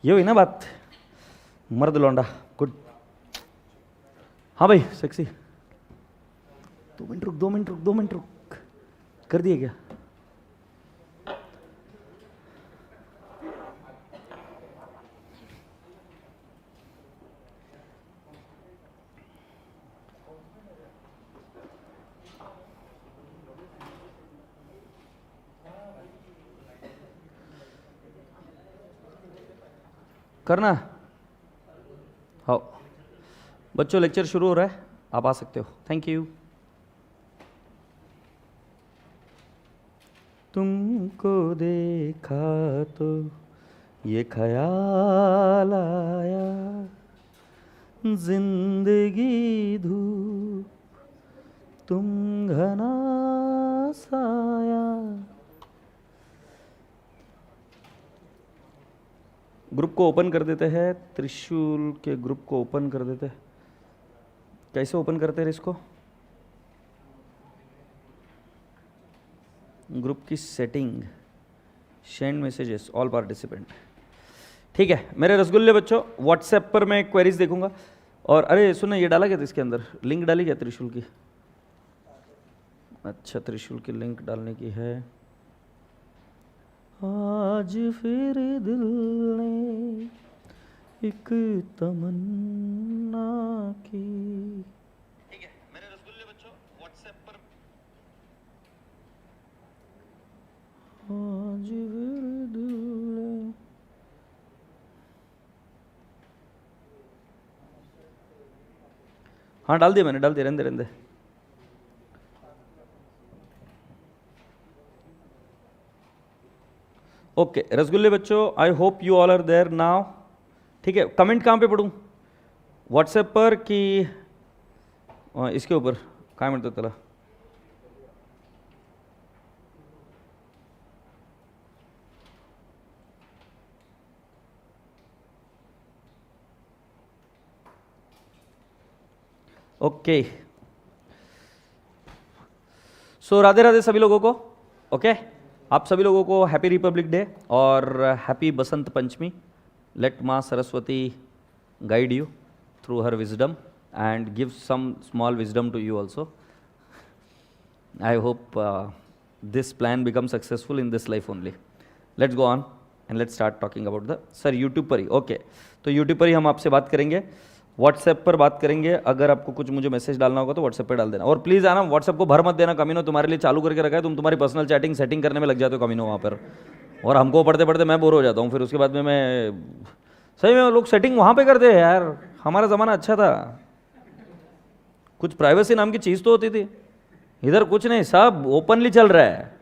ये हुई ना बात, मर्द लौंडा। गुड। हाँ भाई सेक्सी, 2 मिनट रुक, 2 मिनट रुक, 2 मिनट रुक। कर दिए क्या? करना। हाँ बच्चों, लेक्चर शुरू हो रहा है, आप आ सकते हो। Thank you. तुमको देखा तो ये ख्याल आया, जिंदगी धूप तुम घना साया। ग्रुप को ओपन कर देते हैं, त्रिशूल के ग्रुप को ओपन कर देते हैं। कैसे ओपन करते हैं इसको? ग्रुप की setting, send messages, all participant. ठीक है मेरे रसगुल्ले बच्चों, व्हाट्सएप पर मैं क्वेरीज देखूंगा। और अरे सुनो, ये डाला क्या था इसके अंदर? लिंक डाली क्या त्रिशूल की? अच्छा, त्रिशूल की लिंक डालने की है। आज फिर दिल ने एक तमन्ना की। ठीक है मेरे रसगुल्ले बच्चों, व्हाट्सएप पर आज फिर दिल ने। हाँ डाल दिया मैंने, डाल दिया, रहने रहने। ओके रसगुल्ले बच्चों, I hope you all are there now. ठीक है, कमेंट कहाँ पे पढ़ूँ? व्हाट्सएप पर कि इसके ऊपर? काय म्हणतो त्याला? ओके सो राधे राधे सभी लोगों को। ओके आप सभी लोगों को हैप्पी रिपब्लिक डे और हैप्पी बसंत पंचमी। लेट माँ Saraswati guide you through her wisdom and give some small wisdom to you also. I hope this plan becomes successful in this life only. Let's go on and let's start talking about the sir YouTube पर ही। Okay तो YouTube पर ही हम आपसे बात करेंगे, WhatsApp पर बात करेंगे। अगर आपको कुछ मुझे मैसेज डालना होगा तो WhatsApp पे डाल देना। और प्लीज़ आना, WhatsApp को भर मत देना, कमीनो तुम्हारे लिए चालू करके रखा है, तुम तुम्हारी पर्सनल चैटिंग सेटिंग करने में लग जाते हो कमीनो वहाँ पर, और हमको पढ़ते पढ़ते मैं बोर हो जाता हूँ। फिर उसके बाद में मैं सही में लोग सेटिंग वहाँ पर करते हैं यार। हमारा ज़माना अच्छा था, कुछ प्राइवेसी नाम की चीज तो होती थी। इधर कुछ नहीं, सब ओपनली चल रहा है।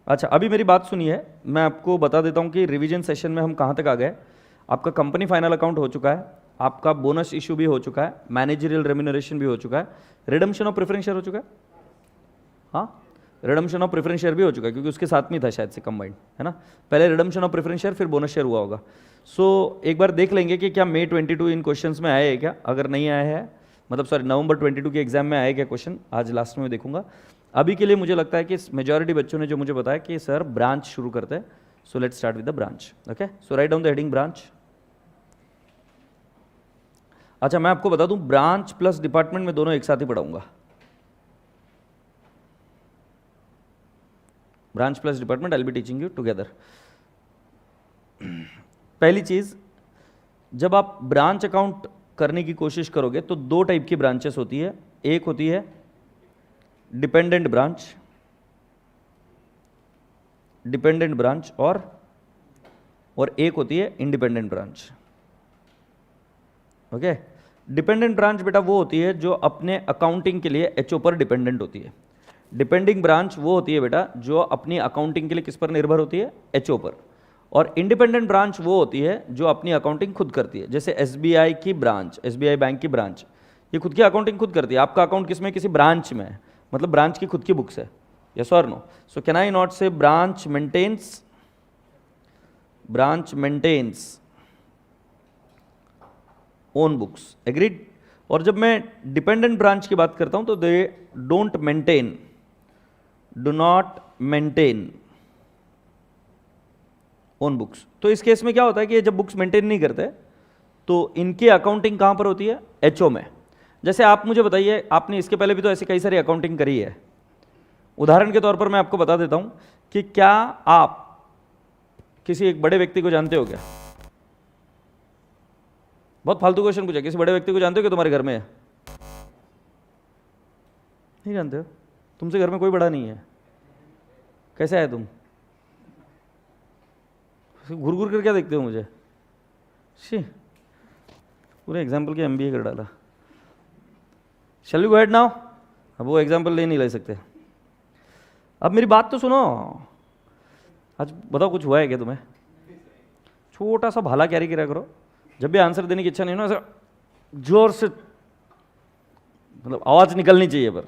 अच्छा अभी मेरी बात सुनिए, मैं आपको बता देता हूं कि रिवीजन सेशन में हम कहां तक आ गए। आपका कंपनी फाइनल अकाउंट हो चुका है, आपका बोनस इशू भी हो चुका है, मैनेजरियल रेम्यूनरेशन भी हो चुका है, रिडम्पशन ऑफ प्रेफरेंस शेयर हो चुका है। हाँ रिडम्पशन ऑफ प्रेफरेंस शेयर भी हो चुका है, क्योंकि उसके साथ में था शायद से कंबाइंड, है ना। पहले रिडम्पशन ऑफ प्रेफरेंस शेयर फिर बोनस शेयर हुआ होगा। सो एक बार देख लेंगे कि क्या मई 22 इन क्वेश्चंस में आए हैं क्या। अगर नहीं आया है, मतलब सॉरी नवंबर 22 के एग्जाम में आए क्या क्वेश्चन, आज लास्ट में देखूंगा। अभी के लिए मुझे लगता है कि मेजॉरिटी बच्चों ने जो मुझे बताया कि सर ब्रांच शुरू करते हैं। So let's start with the branch. Okay so write down the heading branch. अच्छा मैं आपको बता दूं, ब्रांच प्लस डिपार्टमेंट में दोनों एक साथ ही पढ़ाऊंगा। Branch plus department I will be teaching you together. पहली चीज, जब आप ब्रांच अकाउंट करने की कोशिश करोगे तो दो टाइप की ब्रांचेस होती है। एक होती है डिपेंडेंट ब्रांच, डिपेंडेंट ब्रांच और एक होती है independent branch. Okay dependent branch बेटा वो होती है जो अपने अकाउंटिंग के लिए एचओ पर डिपेंडेंट होती है। डिपेंडिंग ब्रांच वो होती है बेटा जो अपनी अकाउंटिंग के लिए किस पर निर्भर होती है, एचओ पर। और इंडिपेंडेंट ब्रांच वो होती है जो अपनी अकाउंटिंग खुद करती है। जैसे एसबीआई की ब्रांच, एसबीआई बैंक की ब्रांच, ये खुद की अकाउंटिंग खुद करती है। आपका अकाउंट किसमें, किसी ब्रांच में है, मतलब ब्रांच की खुद की बुक्स है। यस और no? So can I not say branch maintains own books, agreed. और जब मैं डिपेंडेंट ब्रांच की बात करता हूं तो they don't maintain, do not maintain own books. तो इस केस में क्या होता है कि ये जब बुक्स मेंटेन नहीं करते तो इनकी अकाउंटिंग कहाँ पर होती है? एचओ में। जैसे आप मुझे बताइए, आपने इसके पहले भी तो ऐसी कई सारी अकाउंटिंग करी है। उदाहरण के तौर पर मैं आपको बता देता हूं कि क्या आप किसी एक बड़े व्यक्ति को जानते हो क्या? बहुत फालतू क्वेश्चन पूछा, किसी बड़े व्यक्ति को जानते हो कि तुम्हारे घर में है? नहीं जानते हो? तुमसे घर में कोई बड़ा नहीं है, कैसे आए तुम? घूर घूर कर क्या देखते हो मुझे? शी, पूरे एग्जाम्पल के MBA कर डाला। Shall we go ahead now? अब वो एग्जाम्पल नहीं ले सकते। अब मेरी बात तो सुनो। आज बताओ कुछ हुआ है क्या तुम्हें? छोटा सा भाला कैरी किया करो, जब भी आंसर देने की इच्छा नहीं हो ना, ऐसा जोर से, मतलब आवाज निकलनी चाहिए। पर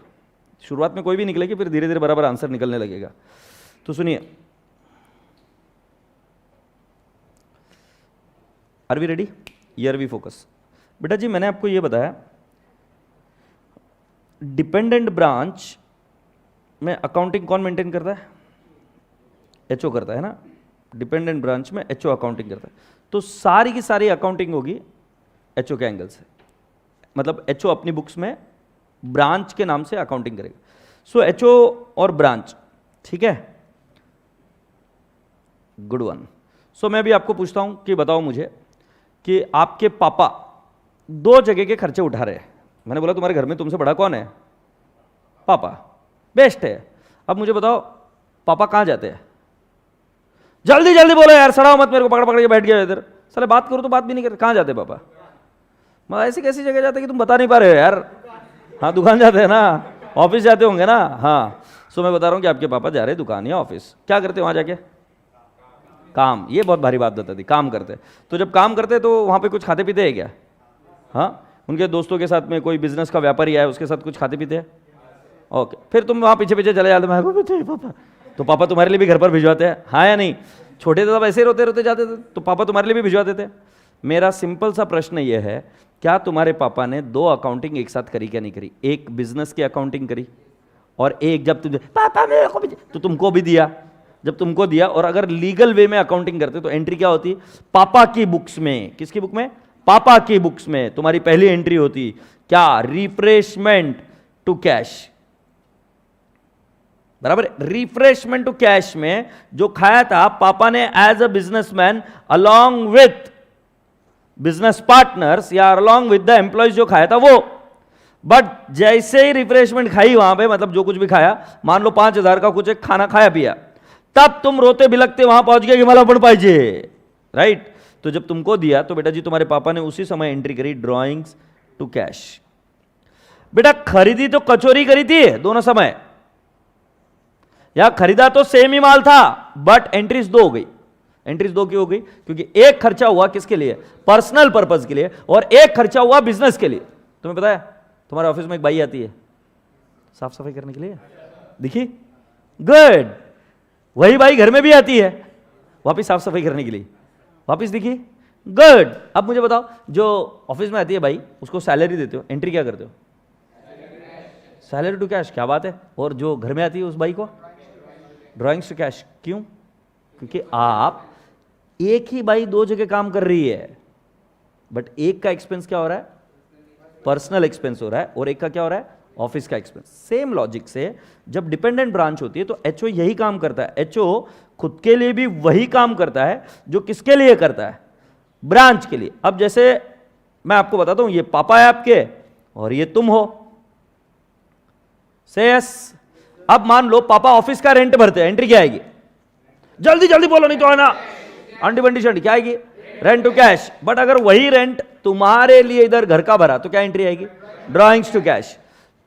शुरुआत में कोई भी निकलेगी, फिर धीरे धीरे बराबर आंसर निकलने लगेगा। तो सुनिए, are we ready? Here we focus. बेटा जी, मैंने आपको यह बताया डिपेंडेंट ब्रांच में अकाउंटिंग कौन मेंटेन करता है? एचओ करता है ना। डिपेंडेंट ब्रांच में एचओ अकाउंटिंग करता है। तो सारी की सारी अकाउंटिंग होगी एचओ के एंगल से। मतलब एचओ अपनी बुक्स में ब्रांच के नाम से अकाउंटिंग करेगा। सो एचओ और ब्रांच, ठीक है, गुड वन। सो मैं भी आपको पूछता हूं कि बताओ मुझे कि आपके पापा 2 जगह के खर्चे उठा रहे हैं। मैंने बोला तुम्हारे घर में तुमसे बड़ा कौन है? पापा, बेस्ट है। अब मुझे बताओ पापा कहां जाते हैं? जल्दी जल्दी बोलो यार, सड़ाओ मत मेरे को, पकड़ पकड़ के बैठ गया इधर। साले बात करो तो बात भी नहीं करते। कहां जाते पापा? मतलब ऐसी कैसी जगह जाते कि तुम बता नहीं पा रहे हो यार। हाँ, दुकान जाते हैं ना, ऑफिस जाते होंगे ना। हाँ, सो मैं बता रहा हूं कि आपके पापा जा रहे दुकान या ऑफिस। क्या करते वहां जाके? काम। ये बहुत भारी बात बता दी, काम करते। तो जब काम करते तो वहां पे कुछ खाते पीते हैं क्या? हाँ, उनके दोस्तों के साथ में कोई बिजनेस का व्यापारी आया, उसके साथ कुछ खाते पीते हैं? ओके, फिर तुम वहां पीछे पीछे चले जाते, मैं पापा। तो पापा तुम्हारे लिए भी घर पर भिजवाते हैं, हाँ या नहीं? छोटे थे तब ऐसे रोते रोते जाते थे, तो पापा तुम्हारे लिए भी भिजवाते थे। मेरा सिंपल सा प्रश्न यह है, क्या तुम्हारे पापा ने 2 अकाउंटिंग एक साथ करी क्या नहीं करी? एक बिजनेस की अकाउंटिंग करी और एक जब तुम पापा मेरे को भी, तो तुमको भी दिया। जब तुमको दिया, और अगर लीगल वे में अकाउंटिंग करते तो एंट्री क्या होती? पापा की बुक्स में। किसकी बुक में? पापा की बुक्स में। तुम्हारी पहली एंट्री होती क्या? Refreshment to cash. बराबर। रिफ्रेशमेंट टू कैश में जो खाया था पापा ने as a businessman along with business partners या अलोंग विद द एम्प्लॉयज जो खाया था वो। बट जैसे ही रिफ्रेशमेंट खाई वहां पे, मतलब जो कुछ भी खाया, मान लो 5,000 का कुछ एक खाना खाया पिया, तब तुम रोते बिलकते वहां पहुंच गए कि मला पण पाहिजे, राइट? तो जब तुमको दिया तो बेटा जी तुम्हारे पापा ने उसी समय एंट्री करी ड्रॉइंग्स टू कैश। बेटा खरीदी तो कचोरी करी थी दोनों समय, या खरीदा तो सेम ही माल था, बट एंट्रीज 2 हो गई। एंट्रीज 2 क्यों हो गई? क्योंकि एक खर्चा हुआ किसके लिए? पर्सनल पर्पज के लिए, और एक खर्चा हुआ बिजनेस के लिए। तुम्हें पता है तुम्हारे ऑफिस में एक बाई आती है साफ सफाई करने के लिए, दिखी? गुड। वही बाई घर में भी आती है वापिस साफ सफाई करने के लिए, वापिस दिखी? गुड। अब मुझे बताओ, जो ऑफिस में आती है बाई, उसको सैलरी देते हो, एंट्री क्या करते हो? Salary to cash. क्या बात है। और जो घर में आती है उस बाई को ड्रॉइंग्स टू कैश। क्यों? क्योंकि आप एक ही बाई 2 जगह काम कर रही है, बट एक का एक्सपेंस क्या हो रहा है? पर्सनल एक्सपेंस हो रहा है, और एक का क्या हो रहा है? ऑफिस का एक्सपेंस। सेम लॉजिक से जब डिपेंडेंट ब्रांच होती है तो एचओ यही काम करता है। एचओ खुद के लिए भी वही काम करता है जो किसके लिए करता है? ब्रांच के लिए। अब जैसे मैं आपको बताता हूं, ये पापा है आपके और ये तुम हो, से यस। अब मान लो पापा ऑफिस का रेंट भरते हैं, एंट्री क्या आएगी? जल्दी जल्दी बोलो नहीं तो है ना अंडी बंडी शंडी, क्या आएगी? Rent to cash. बट अगर वही रेंट तुम्हारे लिए इधर घर का भरा तो क्या एंट्री आएगी? Drawings to cash.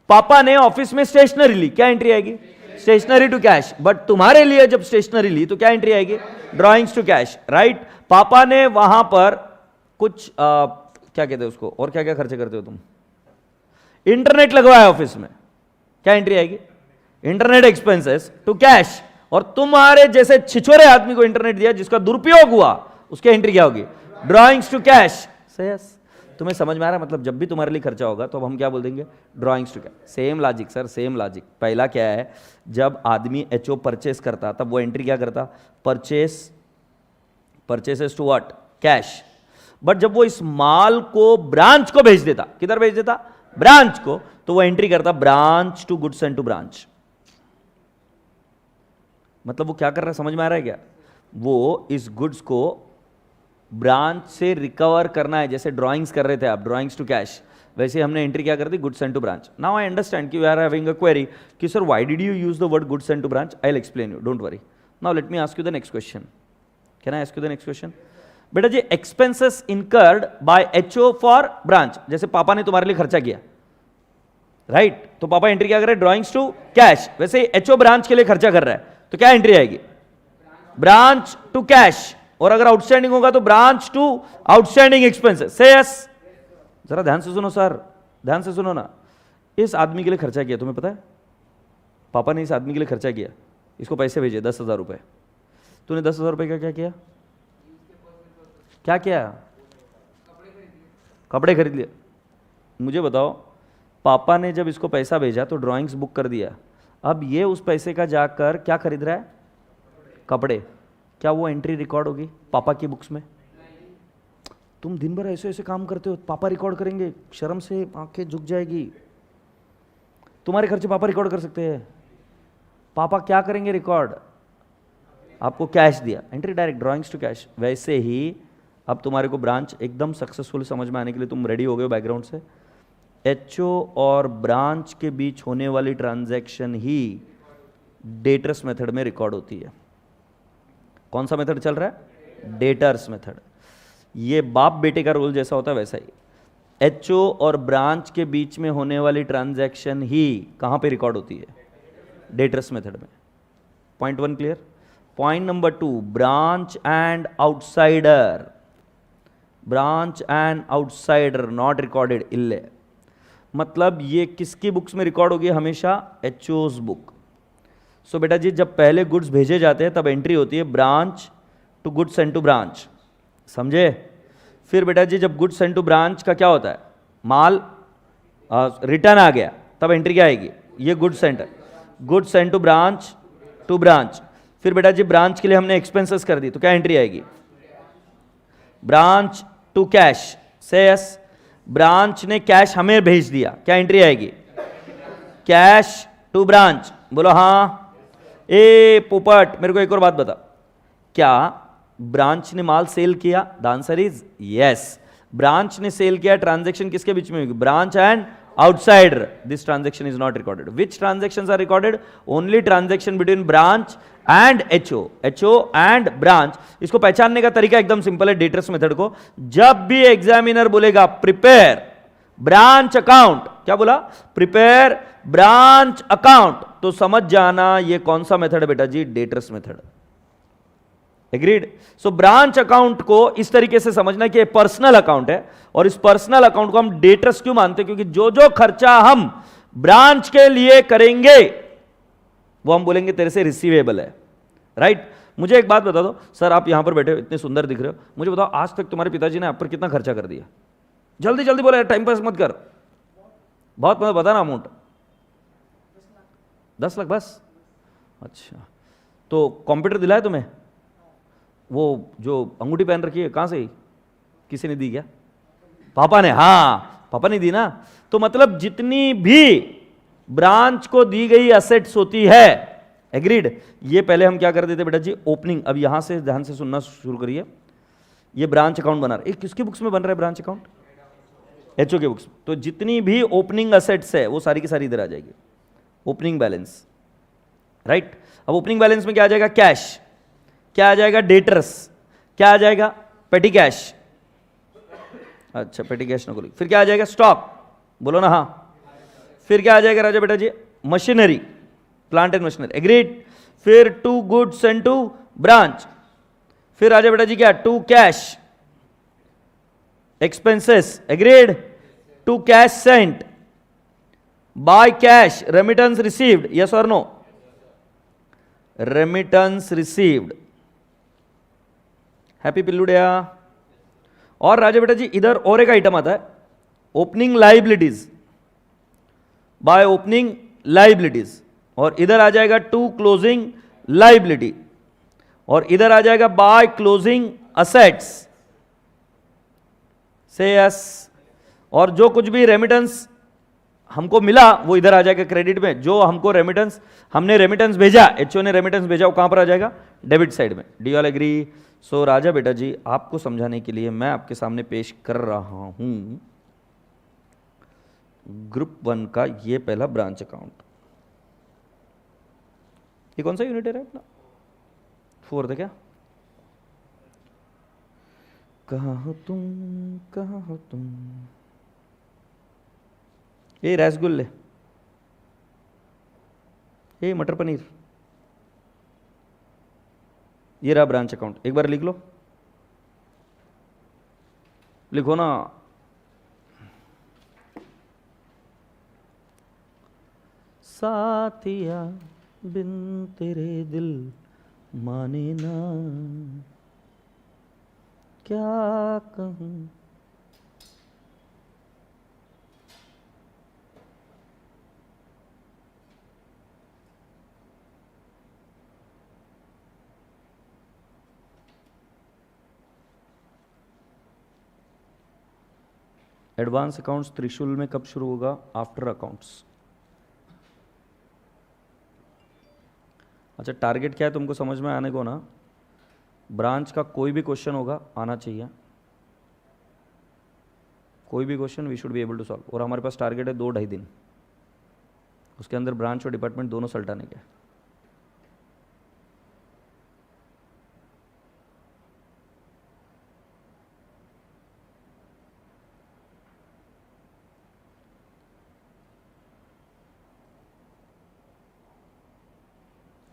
पापा ने ऑफिस में स्टेशनरी ली, क्या एंट्री आएगी? Stationery to cash. बट तुम्हारे लिए जब स्टेशनरी ली तो क्या एंट्री आएगी? Drawings to cash, right? पापा ने वहां पर कुछ क्या कहते हैं उसको, और क्या क्या खर्चे करते हो तुम? इंटरनेट लगवाया ऑफिस में, क्या एंट्री आएगी? Internet expenses to cash. और तुम्हारे जैसे छिछोरे आदमी को इंटरनेट दिया जिसका दुरुपयोग हुआ, उसकी एंट्री क्या होगी? Drawings to cash. से यस। तुम्हें समझ में आ रहा है? मतलब जब भी तुम्हारे लिए खर्चा होगा तो अब हम क्या बोल देंगे? Drawings to cash. Same logic sir, same logic. पहला क्या है, जब आदमी एचओ परचेस करता तब वो एंट्री क्या करता? Purchase purchases to what, cash. But जब वो इस माल को ब्रांच को भेज देता, किधर भेज देता, ब्रांच को, तो वो एंट्री करता branch to goods and to branch. मतलब वो क्या कर रहा है, समझ में आ रहा है क्या? वो इस गुड्स को ब्रांच से रिकवर करना है, जैसे ड्राइंग्स कर रहे थे आप, ड्राइंग्स टू कैश, वैसे हमने एंट्री क्या कर दी, goods and to branch. Now I understand कि you are having a query कि sir why did you use the word goods and to branch. I will explain you, don't worry. Now let me ask you the next question. Can I ask you the next question? बेटा जी, expenses incurred by HO for branch, जैसे पापा ने तुम्हारे लिए खर्चा किया, right? तो पापा एंट्री क्या कर रहे हैं, ड्राइंग्स टू कैश। वैसे एचओ ब्रांच के लिए खर्चा कर रहा है, तो क्या एंट्री आएगी, ब्रांच टू कैश। और अगर आउटस्टैंडिंग होगा तो ब्रांच टू आउटस्टैंडिंग एक्सपेंसेस। से यस। जरा ध्यान से सुनो सर, ध्यान से सुनो ना। इस आदमी के लिए खर्चा किया, तुम्हें पता है? पापा ने इस आदमी के लिए खर्चा किया, इसको पैसे भेजे 10,000 रुपए। तूने 10,000 रुपए का क्या किया? क्या किया? कपड़े खरीद लिए। मुझे बताओ, पापा ने जब इसको पैसा भेजा तो ड्राइंग्स बुक कर दिया, अब ये उस पैसे का जाकर क्या खरीद रहा है, कपड़े। क्या वो एंट्री रिकॉर्ड होगी पापा की बुक्स में? तुम दिन भर ऐसे ऐसे काम करते हो, पापा रिकॉर्ड करेंगे, शर्म से आंखें झुक जाएगी। तुम्हारे खर्चे पापा रिकॉर्ड कर सकते हैं? पापा क्या करेंगे रिकॉर्ड? आपको कैश दिया, entry direct drawings to cash. वैसे ही अब तुम्हारे को ब्रांच एकदम सक्सेसफुल समझ में आने के लिए तुम रेडी हो गए हो बैकग्राउंड से। एचओ और ब्रांच के बीच होने वाली ट्रांजैक्शन ही डेटर्स मेथड में रिकॉर्ड होती है। कौन सा मेथड चल रहा है? Debtors method. ये बाप बेटे का रोल जैसा होता है वैसा ही एचओ और ब्रांच के बीच में होने वाली ट्रांजैक्शन ही कहां पे रिकॉर्ड होती है? डेटर्स मेथड में। Point 1 clear? Point number 2, branch and outsider. Branch and outsider not recorded इल्ले। मतलब ये किसकी बुक्स में रिकॉर्ड होगी? हमेशा एचओज बुक। सो बेटा जी, जब पहले गुड्स भेजे जाते हैं तब एंट्री होती है branch to goods and to branch, समझे? फिर बेटा जी, जब गुड्स एंड टू ब्रांच का क्या होता है, माल रिटर्न आ गया, तब एंट्री क्या आएगी, ये गुड्स एंड टू ब्रांच। फिर बेटा जी, ब्रांच के लिए हमने एक्सपेंसेस कर दी, तो क्या एंट्री आएगी, ब्रांच टू कैश। से यस। ब्रांच ने कैश हमें भेज दिया, क्या एंट्री आएगी, कैश टू ब्रांच। बोलो हाँ। ए पोपट, मेरे को एक और बात बता, क्या ब्रांच ने माल सेल किया? The answer is yes. Branch ने सेल किया, ट्रांजैक्शन किसके बीच में होगी, branch and outsider. This transaction is not recorded. Which transactions are recorded? Only transaction between branch and HO and branch. इसको पहचानने का तरीका एकदम सिंपल है, डेटर्स मेथड को। जब भी एग्जामिनर बोलेगा प्रिपेयर ब्रांच अकाउंट, क्या बोला, प्रिपेयर ब्रांच अकाउंट, तो समझ जाना ये कौन सा मेथड है बेटा जी, डेटर्स मेथड। एग्रीड? सो ब्रांच अकाउंट को इस तरीके से समझना कि पर्सनल अकाउंट है, और इस पर्सनल अकाउंट को हम डेटर्स क्यों मानते हैं? क्योंकि जो जो खर्चा हम ब्रांच के लिए करेंगे वो हम बोलेंगे तेरे से रिसीवेबल है, राइट? मुझे एक बात बता दो सर, आप यहां पर बैठे हो, इतने सुंदर दिख रहे हो, मुझे बताओ आज तक तुम्हारे पिताजी ने आप पर कितना खर्चा कर दिया? जल्दी जल्दी बोले, टाइम पास मत कर, बहुत मतलब बता ना अमाउंट। 10 लाख बस? अच्छा, तो कंप्यूटर दिलाया तुम्हें? वो जो अंगूठी पहन रखी है कहां से, किसी ने दी क्या? पापा ने। हाँ, पापा ने दी ना। तो मतलब जितनी भी ब्रांच को दी गई असेट्स होती है, एग्रीड? ये पहले हम क्या कर देते बेटा जी, ओपनिंग। अब यहां से ध्यान से सुनना शुरू करिए। ये ब्रांच अकाउंट बना रहा है, किसकी बुक्स में बन रहा है ब्रांच अकाउंट? एचओ के बुक्स। तो जितनी भी ओपनिंग असेट्स है वो सारी की सारी इधर आ जाएगी, ओपनिंग बैलेंस, राइट? अब ओपनिंग बैलेंस में क्या आ जाएगा, कैश। क्या आ जाएगा, डेटर्स। क्या आ जाएगा, पेटी कैश। अच्छा, पेटी कैश ना बोली। फिर क्या आ जाएगा, स्टॉक। बोलो ना हाँ। फिर क्या आ जाएगा राजा बेटा जी, machinery, plant and machinery, agreed? फिर to goods and to branch. फिर राजा बेटा जी क्या, to cash expenses, agreed? To cash sent, by cash, remittance received, yes और नो? Remittance received. हैप्पी पिल्लू डे। और राजा बेटा जी इधर और एक आइटम आता है, opening liabilities, by opening liabilities. और इधर आ जाएगा टू क्लोजिंग लाइबिलिटी, और इधर आ जाएगा बाय क्लोजिंग असेट्स, से यस। और जो कुछ भी रेमिटेंस हमको मिला वो इधर आ जाएगा क्रेडिट में। जो हमको रेमिटेंस, हमने रेमिटेंस भेजा, एचओ ने रेमिटेंस भेजा, वो कहां पर आ जाएगा? डेबिट साइड में। Do all agree? सो राजा बेटा जी, आपको समझाने के लिए मैं आपके सामने पेश कर रहा हूं ग्रुप 1 का ये पहला ब्रांच अकाउंट। ये कौन सा यूनिट है अपना? 4 था क्या? कहाँ हो तुम, कहाँ हो तुम? ये रसगुल्ले, ये मटर पनीर, ये रहा ब्रांच अकाउंट। एक बार लिख लो, लिखो ना। साथिया बिन तेरे दिल माने ना, क्या कहूं। एडवांस अकाउंट्स त्रिशूल में कब शुरू होगा? After accounts. अच्छा, टारगेट क्या है तुमको समझ में आने को ना? ब्रांच का कोई भी क्वेश्चन होगा, आना चाहिए। कोई भी question we should be able to solve. और हमारे पास टारगेट है 2-2.5 दिन, उसके अंदर ब्रांच और डिपार्टमेंट दोनों सल्टाने के।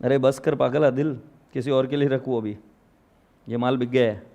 अरे बस कर पागल आदिल, किसी और के लिए रखो अभी, ये माल बिक गया है।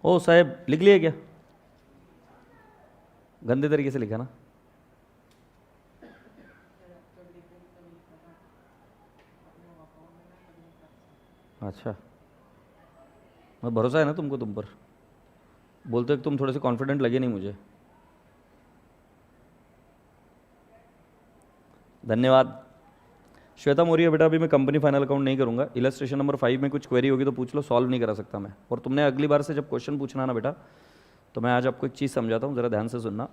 ओ साहब, लिख लिए क्या? गंदे तरीके से लिखा ना। अच्छा, मैं भरोसा है ना तुमको, तुम पर बोलते हो तुम थोड़े से कॉन्फिडेंट लगे नहीं मुझे। धन्यवाद। श्वेता मौर्य बेटा, अभी मैं कंपनी फाइनल अकाउंट नहीं करूंगा। इलस्ट्रेशन नंबर 5 में कुछ क्वेरी होगी तो पूछ लो, सॉल्व नहीं करा सकता मैं। और तुमने अगली बार से जब क्वेश्चन पूछना ना बेटा, तो मैं आज आपको एक चीज़ समझाता हूँ, ज़रा ध्यान से सुनना,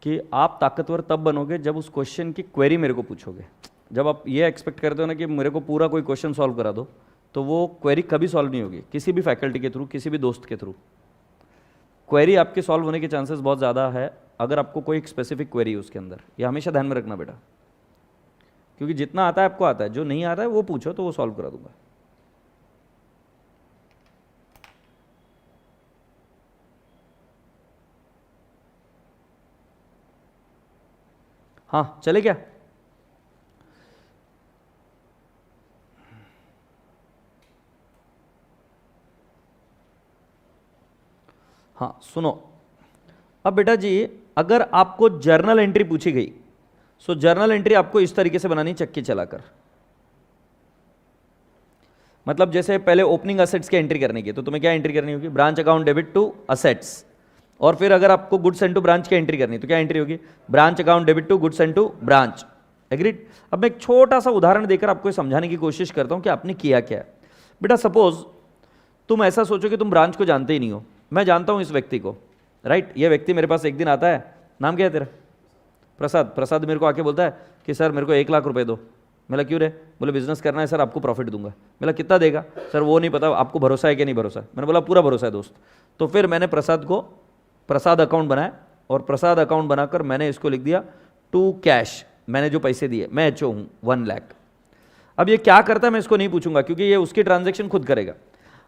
कि आप ताकतवर तब बनोगे जब उस क्वेश्चन की क्वेरी मेरे को पूछोगे। जब आप ये एक्सपेक्ट करते हो ना कि मेरे को पूरा कोई क्वेश्चन सॉल्व करा दो, तो वो क्वेरी कभी सॉल्व नहीं होगी, किसी भी फैकल्टी के थ्रू, किसी भी दोस्त के थ्रू। क्वेरी आपके सॉल्व होने के चांसेस बहुत ज़्यादा है अगर आपको कोई एक स्पेसिफिक क्वेरी है उसके अंदर। ये हमेशा ध्यान में रखना बेटा, क्योंकि जितना आता है आपको आता है, जो नहीं आता है वो पूछो तो वो सॉल्व करा दूंगा। हाँ चले क्या? हाँ सुनो, अब बेटा जी अगर आपको जर्नल एंट्री पूछी गई, सो जर्नल एंट्री आपको इस तरीके से बनानी, चक्की चलाकर। मतलब जैसे पहले ओपनिंग असेट्स की एंट्री करने की, तो तुम्हें क्या एंट्री करनी होगी? Branch account debit to assets. और फिर अगर आपको गुड्स एंड टू ब्रांच की एंट्री करनी, तो क्या एंट्री होगी? Branch account debit to goods and to branch. Agreed? अब मैं एक छोटा सा उदाहरण देकर आपको समझाने की कोशिश करता हूं कि आपने किया क्या है। बेटा सपोज तुम ऐसा सोचो कि तुम ब्रांच को जानते ही नहीं हो, मैं जानता हूं इस व्यक्ति को, राइट? ये व्यक्ति मेरे पास एक दिन आता है, नाम क्या है तेरा? प्रसाद। प्रसाद मेरे को आके बोलता है कि सर मेरे को 1 लाख रुपए दो। मेरा क्यों रे? बोले बिजनेस करना है सर, आपको प्रॉफिट दूंगा। मेरा कितना देगा? सर वो नहीं पता, आपको भरोसा है कि नहीं भरोसा? मैंने बोला पूरा भरोसा है दोस्त। तो फिर मैंने प्रसाद को प्रसाद अकाउंट बनाया, और प्रसाद अकाउंट बनाकर मैंने इसको लिख दिया टू कैश। मैंने जो पैसे दिए, मैं एचओ हूँ, 1 लाख। अब ये क्या करता है मैं इसको नहीं पूछूंगा, क्योंकि ये उसकी ट्रांजेक्शन खुद करेगा।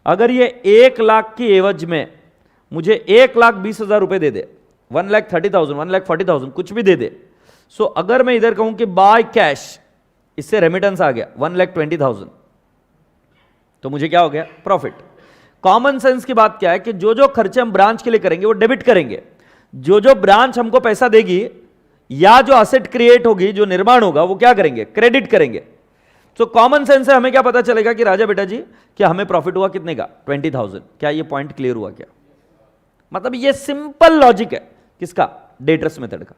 अगर ये 1 लाख की एवज में मुझे 1,20,000 रुपए दे दे, 1,30,000, 1,40,000 कुछ भी दे दे, सो अगर मैं इधर कहूं कि बाय कैश, इससे रेमिटेंस आ गया 1,20,000, तो मुझे क्या हो गया? प्रॉफिट। कॉमन सेंस की बात क्या है कि जो जो खर्चे हम ब्रांच के लिए करेंगे वो डेबिट करेंगे, जो जो ब्रांच हमको पैसा देगी या जो असेट क्रिएट होगी, जो निर्माण होगा, वो क्या करेंगे, क्रेडिट करेंगे। तो कॉमन सेंस से हमें क्या पता चलेगा कि राजा बेटा जी क्या हमें प्रॉफिट हुआ कितने का, 20,000। क्या ये पॉइंट क्लियर हुआ क्या? मतलब ये सिंपल लॉजिक है किसका, डेटर्स मेथड का।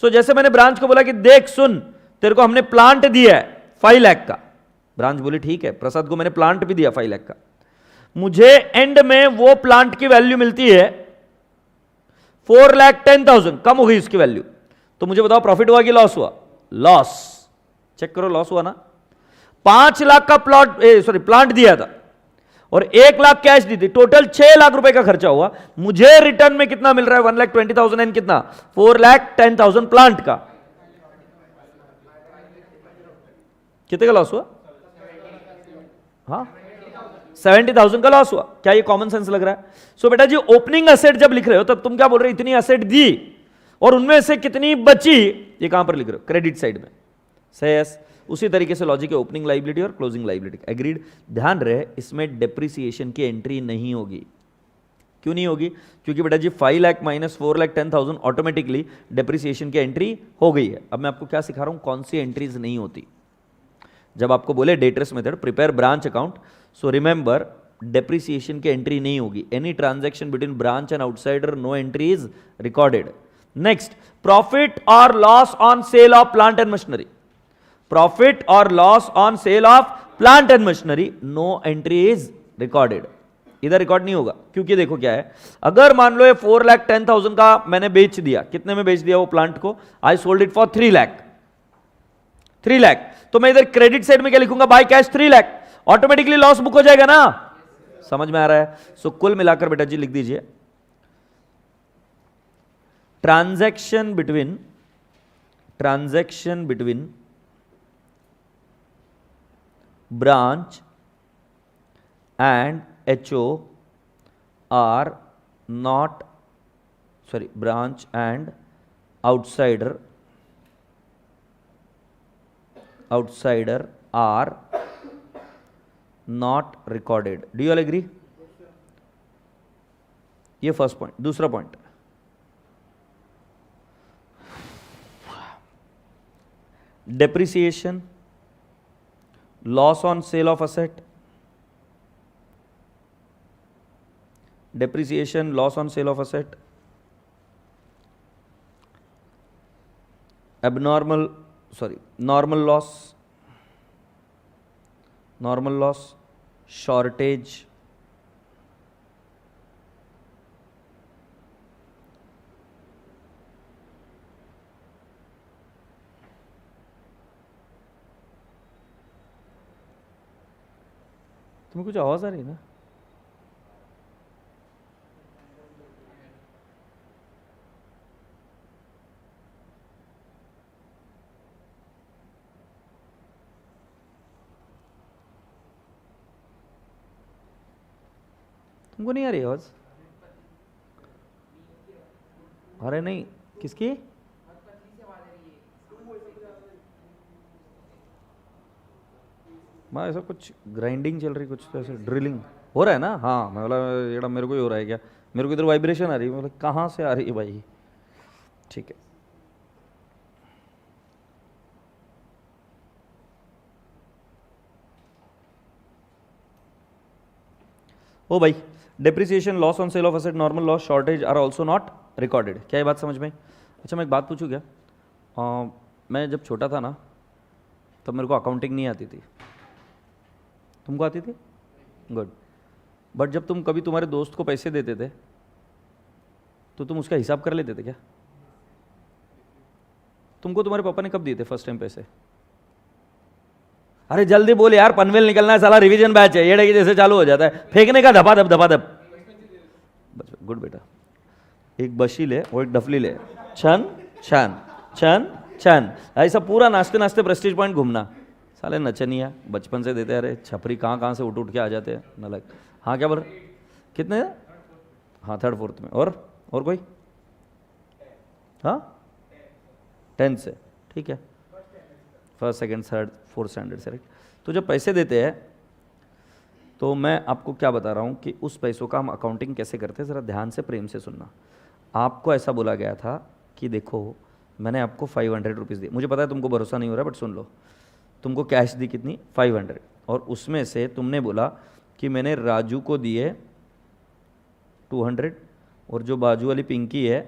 सो जैसे मैंने ब्रांच को बोला कि देख सुन, तेरे को हमने प्लांट दिया है 5 लाख का। ब्रांच बोली ठीक है, प्रसाद को मैंने प्लांट भी दिया 5 लाख का, मुझे एंड में वो प्लांट की वैल्यू मिलती है 4,10,000, कम हो गई उसकी वैल्यू। तो मुझे बताओ प्रॉफिट हुआ कि लॉस हुआ? लॉस। चेक करो, लॉस हुआ ना। 5 लाख का प्लांट दिया था और 1 लाख कैश दी थी, टोटल 6 लाख रुपए का खर्चा हुआ। मुझे रिटर्न में कितना मिल रहा है? 1,20,000 एंड कितना, 4,10,000 प्लांट का। कितने का लॉस हुआ? हाँ, 70,000 का लॉस हुआ। क्या ये कॉमन सेंस लग रहा है? सो बेटा जी ओपनिंग एसेट जब लिख रहे हो तब तुम क्या बोल रहे हो, इतनी एसेट दी और उनमें से कितनी बची, ये कहां पर लिख रहे हो? क्रेडिट साइड में। सही है। उसी तरीके से लॉजिक है ओपनिंग लाइबिलिटी और क्लोजिंग लाइबिलिटी। एग्रीड। ध्यान रहे इसमें डेप्रिसिएशन की एंट्री नहीं होगी। क्यों नहीं होगी? क्योंकि बेटा जी 5 लाख माइनस 4,10,000 ऑटोमेटिकली डेप्रिसिएशन की एंट्री हो गई है। अब मैं आपको क्या सिखा रहा हूं, कौन सी एंट्रीज नहीं होती। जब आपको बोले debtors method prepare branch account, so remember depreciation की एंट्री नहीं होगी। Any transaction between branch and outsider, no entry is recorded. Next, profit और loss on sale of plant and machinery. Profit और loss on sale of plant and machinery, no entry is recorded. इधर record नहीं होगा क्योंकि देखो क्या है, अगर मान लो ये 4,10,000 का मैंने बेच दिया, कितने में बेच दिया वो प्लांट को? I sold it for 3 lakh. 3 lakh, तो मैं इधर क्रेडिट साइड में क्या लिखूंगा? By cash 3 lakh. Automatically loss book हो जाएगा ना। समझ में आ रहा है? सो कुल मिलाकर बेटा जी लिख दीजिए, transaction between branch and HO are not, sorry, branch and outsider are not recorded. Do you all agree? ये फर्स्ट पॉइंट। दूसरा point, depreciation, loss on sale of asset, depreciation, loss on sale of asset, normal loss, shortage, तुम्हें कुछ आवाज आ रही है ना? तुमको नहीं आ रही आवाज? अरे नहीं, किसकी? मैं ऐसा कुछ ग्राइंडिंग चल रही, कुछ तो ऐसे ड्रिलिंग हो रहा है ना। हाँ, मैं बोला ये मेरे को ही हो रहा है क्या? मेरे को इधर वाइब्रेशन आ रही है। मतलब कहाँ से आ रही है भाई? ठीक है, ओ भाई, depreciation, loss on sale of asset, normal loss, shortage are also not recorded. क्या ये बात समझ में? अच्छा, मैं एक बात पूछूँ क्या? मैं जब छोटा था ना तब मेरे को अकाउंटिंग नहीं आती थी। तुमको आती थी? गुड। बट जब तुम कभी तुम्हारे दोस्त को पैसे देते थे तो तुम उसका हिसाब कर लेते थे क्या? तुमको तुम्हारे पापा ने कब दिए थे फर्स्ट टाइम पैसे? अरे जल्दी बोल यार, पनवेल निकलना है, साला रिवीजन बैच है, ये जैसे चालू हो जाता है, फेंकने का धपाधप। गुड बेटा, एक बशी ले, वो एक डफली ले, छन छन छन छन, ऐसा पूरा नाचते नाचते प्रेस्टीज पॉइंट घूमना। साले नचनिया बचपन से देते, अरे छपरी कहाँ से उठ के आ जाते हैं नलक। हाँ क्या बोल रहे? कितने? हाँ, 3rd 4th में। और कोई? हाँ, 10th से, ठीक है, 1st 2nd 3rd 4th standard से, राइट। तो जब पैसे देते हैं तो मैं आपको क्या बता रहा हूँ कि उस पैसों का हम अकाउंटिंग कैसे करते हैं, ज़रा ध्यान से प्रेम से सुनना। आपको ऐसा बोला गया था कि देखो मैंने आपको 500 रुपीज़ दिए, मुझे पता है तुमको भरोसा नहीं हो रहा बट सुन लो, तुमको कैश दी कितनी 500, और उसमें से तुमने बोला कि मैंने राजू को दिए 200 और जो बाजू वाली पिंकी है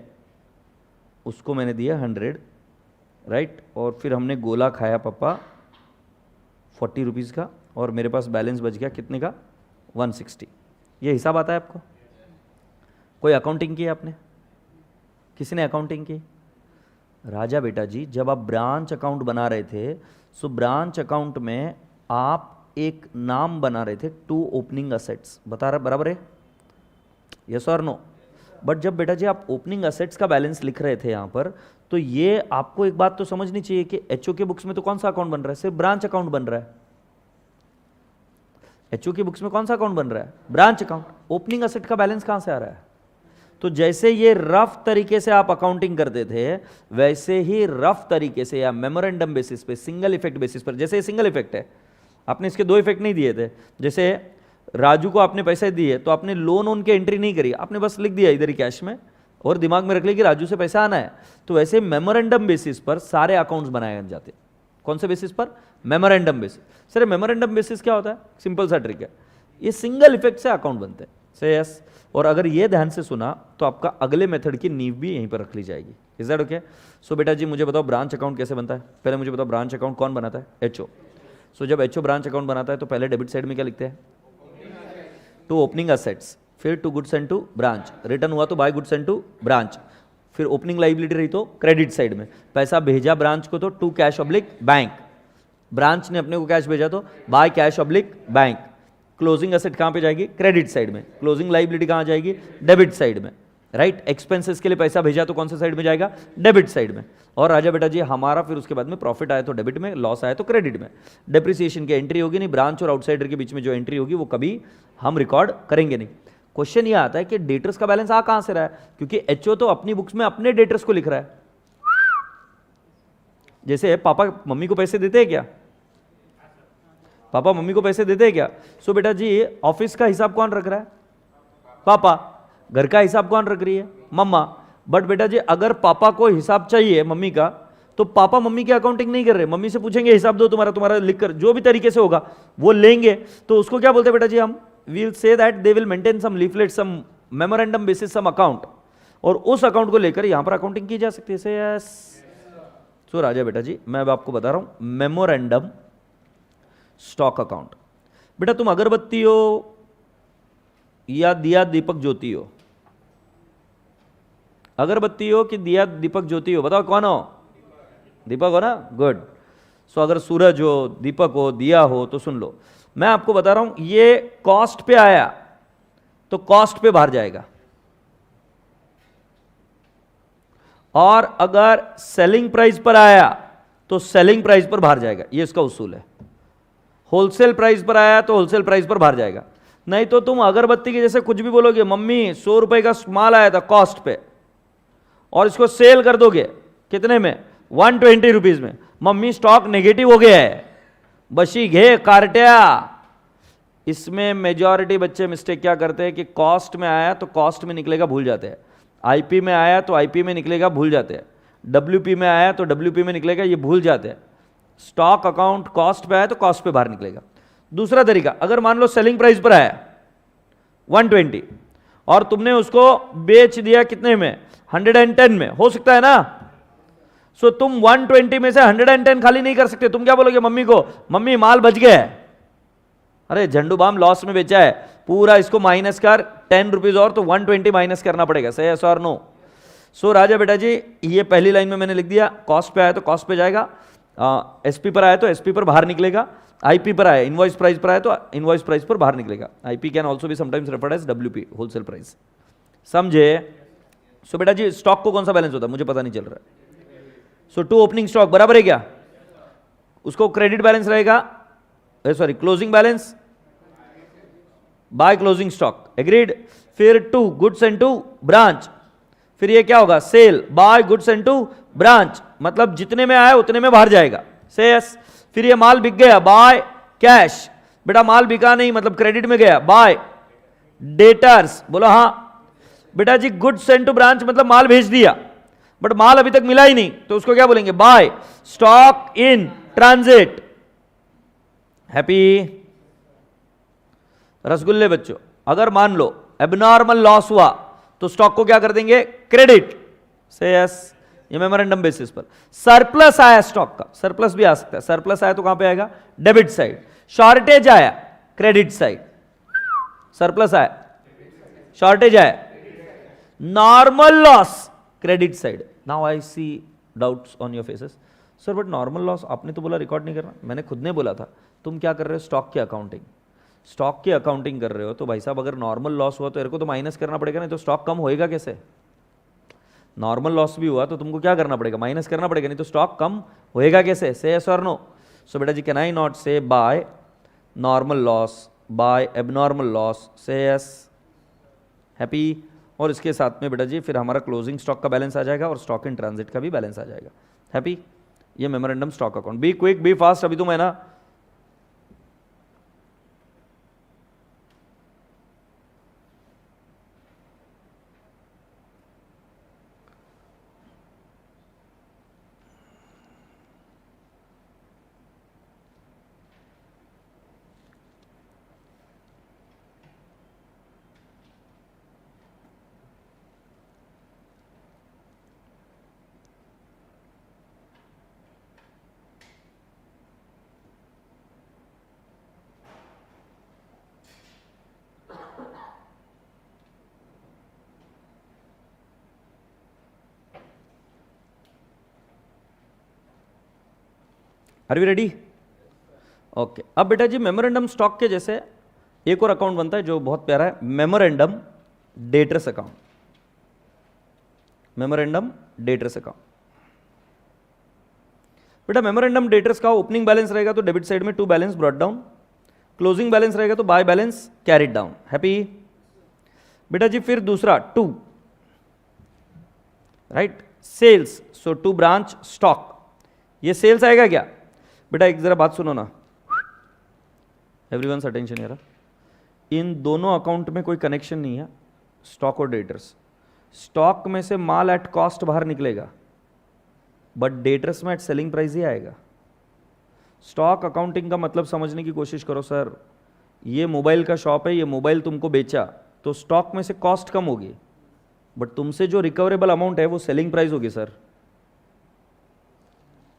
उसको मैंने दिया 100, राइट। और फिर हमने गोला खाया पापा 40 रुपीज़ का, और मेरे पास बैलेंस बच गया कितने का 160। ये हिसाब आता है आपको? कोई अकाउंटिंग की है आपने? किसी ने अकाउंटिंग की? राजा बेटा जी, जब आप ब्रांच अकाउंट बना रहे थे सो ब्रांच अकाउंट में आप एक नाम बना रहे थे, 2 ओपनिंग असेट्स, बता रहा बराबर है? यस और नो? बट जब बेटा जी आप ओपनिंग असेट्स का बैलेंस लिख रहे थे यहाँ पर, तो ये आपको एक बात तो समझनी चाहिए कि एचओ के बुक्स में तो कौन सा अकाउंट बन रहा है? सिर्फ ब्रांच अकाउंट बन रहा है। एचओ की बुक्स में कौन सा अकाउंट बन रहा है? Branch account. ओपनिंग असेट का बैलेंस कहां से आ रहा है? तो जैसे ये रफ तरीके से आप अकाउंटिंग करते थे, वैसे ही रफ तरीके से या मेमोरेंडम बेसिस पे, सिंगल इफेक्ट बेसिस पर, जैसे सिंगल इफेक्ट है, आपने इसके 2 इफेक्ट नहीं दिए थे। जैसे राजू को आपने पैसे दिए तो आपने लोन ऑन के एंट्री नहीं करी, आपने बस लिख दिया इधर ही कैश में और दिमाग में रख लिया कि राजू से पैसा आना है। तो वैसे मेमोरेंडम बेसिस पर सारे अकाउंट्स बनाए जाते। कौन से बेसिस पर? Memorandum basis. Sir memorandum basis क्या होता है? सिंपल सा ट्रिक है, ये सिंगल इफेक्ट से अकाउंट बनते हैं। Say yes. और अगर ये ध्यान से सुना तो आपका अगले मेथड की नींव भी यहीं पर रख ली जाएगी। Is that okay? सो बेटा जी मुझे बताओ ब्रांच अकाउंट कैसे बनता है? पहले मुझे बताओ ब्रांच अकाउंट कौन बनाता है? एचओ। सो जब एचओ ब्रांच अकाउंट बनाता है तो पहले डेबिट साइड में क्या लिखते हैं? 2 ओपनिंग असेट्स, फिर 2 गुड्स एंड 2 ब्रांच, रिटर्न हुआ तो बाय गुड्स एंड 2 ब्रांच, फिर ओपनिंग लाइबिलिटी रही तो क्रेडिट साइड में पैसा भेजा ब्रांच को तो 2 कैश ऑब्लिक बैंक, ब्रांच ने अपने को कैश भेजा तो by cash oblique bank. Closing asset कहां पे जाएगी? क्रेडिट साइड में। क्लोजिंग लाइबिलिटी कहां जाएगी? डेबिट साइड में, राइट। एक्सपेंसेस के लिए पैसा भेजा तो कौन से साइड में जाएगा? डेबिट साइड में। और राजा बेटा जी हमारा फिर उसके बाद में प्रॉफिट आया तो डेबिट में, लॉस आया तो क्रेडिट में। डेप्रिसिएशन की एंट्री होगी नहीं, ब्रांच और आउटसाइडर के बीच में जो एंट्री होगी वो कभी हम रिकॉर्ड करेंगे नहीं। क्वेश्चन ये आता है कि डेटर्स का बैलेंस आ कहां से रहा है? क्योंकि एचओ तो अपनी बुक्स में अपने डेटर्स को लिख रहा है। जैसे पापा मम्मी को पैसे देते हैं क्या? पापा मम्मी को पैसे देते हैं क्या? सो बेटा जी ऑफिस का हिसाब कौन रख रहा है? पापा। घर का हिसाब कौन रख रही है? मम्मा। बट बेटा जी अगर पापा को हिसाब चाहिए मम्मी का तो पापा मम्मी की अकाउंटिंग नहीं कर रहे, मम्मी से पूछेंगे हिसाब दो तुम्हारा लिखकर, जो भी तरीके से होगा वो लेंगे। तो उसको क्या बोलते हैं बेटा जी? हम will say that they will maintain some leaflet, some memorandum basis, some account, और उस अकाउंट को लेकर यहां पर अकाउंटिंग की जा सकती है। यस। सो राजा बेटा जी मैं अब आपको बता रहा हूं मेमोरेंडम स्टॉक अकाउंट। बेटा तुम अगरबत्ती हो या दिया दीपक ज्योति हो? अगरबत्ती हो कि दिया दीपक ज्योति हो? बताओ कौन हो? दीपक हो ना? गुड। सो अगर सूरज हो, दीपक हो, दिया हो तो सुन लो, मैं आपको बता रहा हूं ये कॉस्ट पे आया तो कॉस्ट पे बाहर जाएगा, और अगर सेलिंग प्राइस पर आया तो सेलिंग प्राइस पर बाहर जाएगा। ये इसका उसूल है। होलसेल प्राइस पर आया तो होलसेल प्राइस पर बाहर जाएगा। नहीं तो तुम अगरबत्ती के जैसे कुछ भी बोलोगे, मम्मी 100 रुपए का माल आया था कॉस्ट पे और इसको सेल कर दोगे कितने में? 120 रुपीज में। मम्मी स्टॉक नेगेटिव हो गया है, बशी घे कारट्या। इसमें मेजॉरिटी बच्चे मिस्टेक क्या करते हैं कि कॉस्ट में आया तो कॉस्ट में निकलेगा, भूल जाते हैं। आईपी में आया तो आईपी में निकलेगा, भूल जाते हैं। डब्ल्यूपी में आया तो डब्ल्यूपी में निकलेगा, ये भूल जाते हैं। स्टॉक अकाउंट कॉस्ट पे आया तो कॉस्ट पे बाहर निकलेगा। दूसरा तरीका, अगर मान लो सेलिंग प्राइस पर आया 120 और तुमने उसको बेच दिया कितने में? 110 में, हो सकता है ना? सो तुम 120 में से 110 खाली नहीं कर सकते। तुम क्या बोलोगे मम्मी को? मम्मी माल बच गया है, अरे झंडू बाम लॉस में बेचा है, पूरा इसको माइनस कर 10 रुपीज और, तो 120 माइनस करना पड़ेगा। सही है और नो? सो राजा बेटा जी ये पहली लाइन में मैंने लिख दिया, कॉस्ट पे आया तो कॉस्ट पे जाएगा, एसपी पर आया तो एसपी पर बाहर निकलेगा, आईपी पर आया इनवॉइस प्राइस पर आया तो इनवॉइस प्राइस पर बाहर निकलेगा। IP can also be sometimes referred as WP, wholesale price. समझे? सो बेटा जी स्टॉक को कौन सा बैलेंस होता है? मुझे पता नहीं चल रहा है। सो 2 ओपनिंग स्टॉक बराबर है क्या? उसको क्रेडिट बैलेंस रहेगा, sorry closing balance by closing stock, agreed. फिर 2 गुड्स एंड 2 ब्रांच, फिर ये क्या होगा? Sale by goods and 2 branch, मतलब जितने में आया उतने में बाहर जाएगा। से यस। फिर ये माल बिक गया बाय कैश। बेटा माल बिका नहीं मतलब क्रेडिट में गया, बाय डेटर्स, बोलो हाँ। बेटा जी गुड्स सेंट टू ब्रांच मतलब माल भेज दिया बट माल अभी तक मिला ही नहीं, तो उसको क्या बोलेंगे, by stock in transit. Happy. रसगुल्ले बच्चों, अगर मान लो एबनॉर्मल लॉस हुआ तो स्टॉक को क्या कर देंगे, क्रेडिट से यस, ये मेमोरेंडम बेसिस पर। सरप्लस आया स्टॉक का, सरप्लस भी आ सकता है, सरप्लस आया तो कहां पे आएगा, डेबिट साइड। शॉर्टेज आया क्रेडिट साइड, सरप्लस आया शॉर्टेज आया normal loss credit side. Now I see doubts on your faces, sir but normal loss आपने तो बोला रिकॉर्ड नहीं करना, मैंने खुद ने बोला था। तुम क्या कर रहे हो, स्टॉक की अकाउंटिंग, स्टॉक की अकाउंटिंग कर रहे हो तो भाई साहब अगर नॉर्मल लॉस हुआ तो तेरे को तो माइनस करना पड़ेगा, नहीं तो स्टॉक कम होएगा कैसे। नॉर्मल लॉस भी हुआ तो तुमको क्या करना पड़ेगा, माइनस करना पड़ेगा, नहीं तो स्टॉक कम होएगा कैसे। से यस और नो। सो बेटा जी can I not say by normal loss, by abnormal loss, say yes. Happy. और इसके साथ में बेटा जी फिर हमारा क्लोजिंग स्टॉक का बैलेंस आ जाएगा और स्टॉक इन ट्रांजिट का भी बैलेंस आ जाएगा। हैप्पी। ये memorandum stock account, be quick be fast, अभी तो मैं ना आर वी रेडी? ओके। अब बेटा जी मेमोरेंडम स्टॉक के जैसे एक और अकाउंट बनता है जो बहुत प्यारा है, memorandum debtors account. Memorandum debtors account, बेटा मेमोरेंडम डेटर्स का ओपनिंग बैलेंस रहेगा तो डेबिट साइड में to balance brought down, closing balance रहेगा तो by balance carried down. Happy. बेटा जी फिर दूसरा to, right, sales, so to branch stock, ये सेल्स आएगा क्या। बेटा एक जरा बात सुनो ना, एवरीवन्स अटेंशन यार, इन दोनों अकाउंट में कोई कनेक्शन नहीं है, स्टॉक और डेटर्स। स्टॉक में से माल एट कॉस्ट बाहर निकलेगा बट डेटर्स में एट सेलिंग प्राइस ही आएगा। स्टॉक अकाउंटिंग का मतलब समझने की कोशिश करो सर, ये मोबाइल का शॉप है, ये मोबाइल तुमको बेचा तो स्टॉक में से कॉस्ट कम होगी बट तुमसे जो रिकवरेबल अमाउंट है वो सेलिंग प्राइस होगी सर।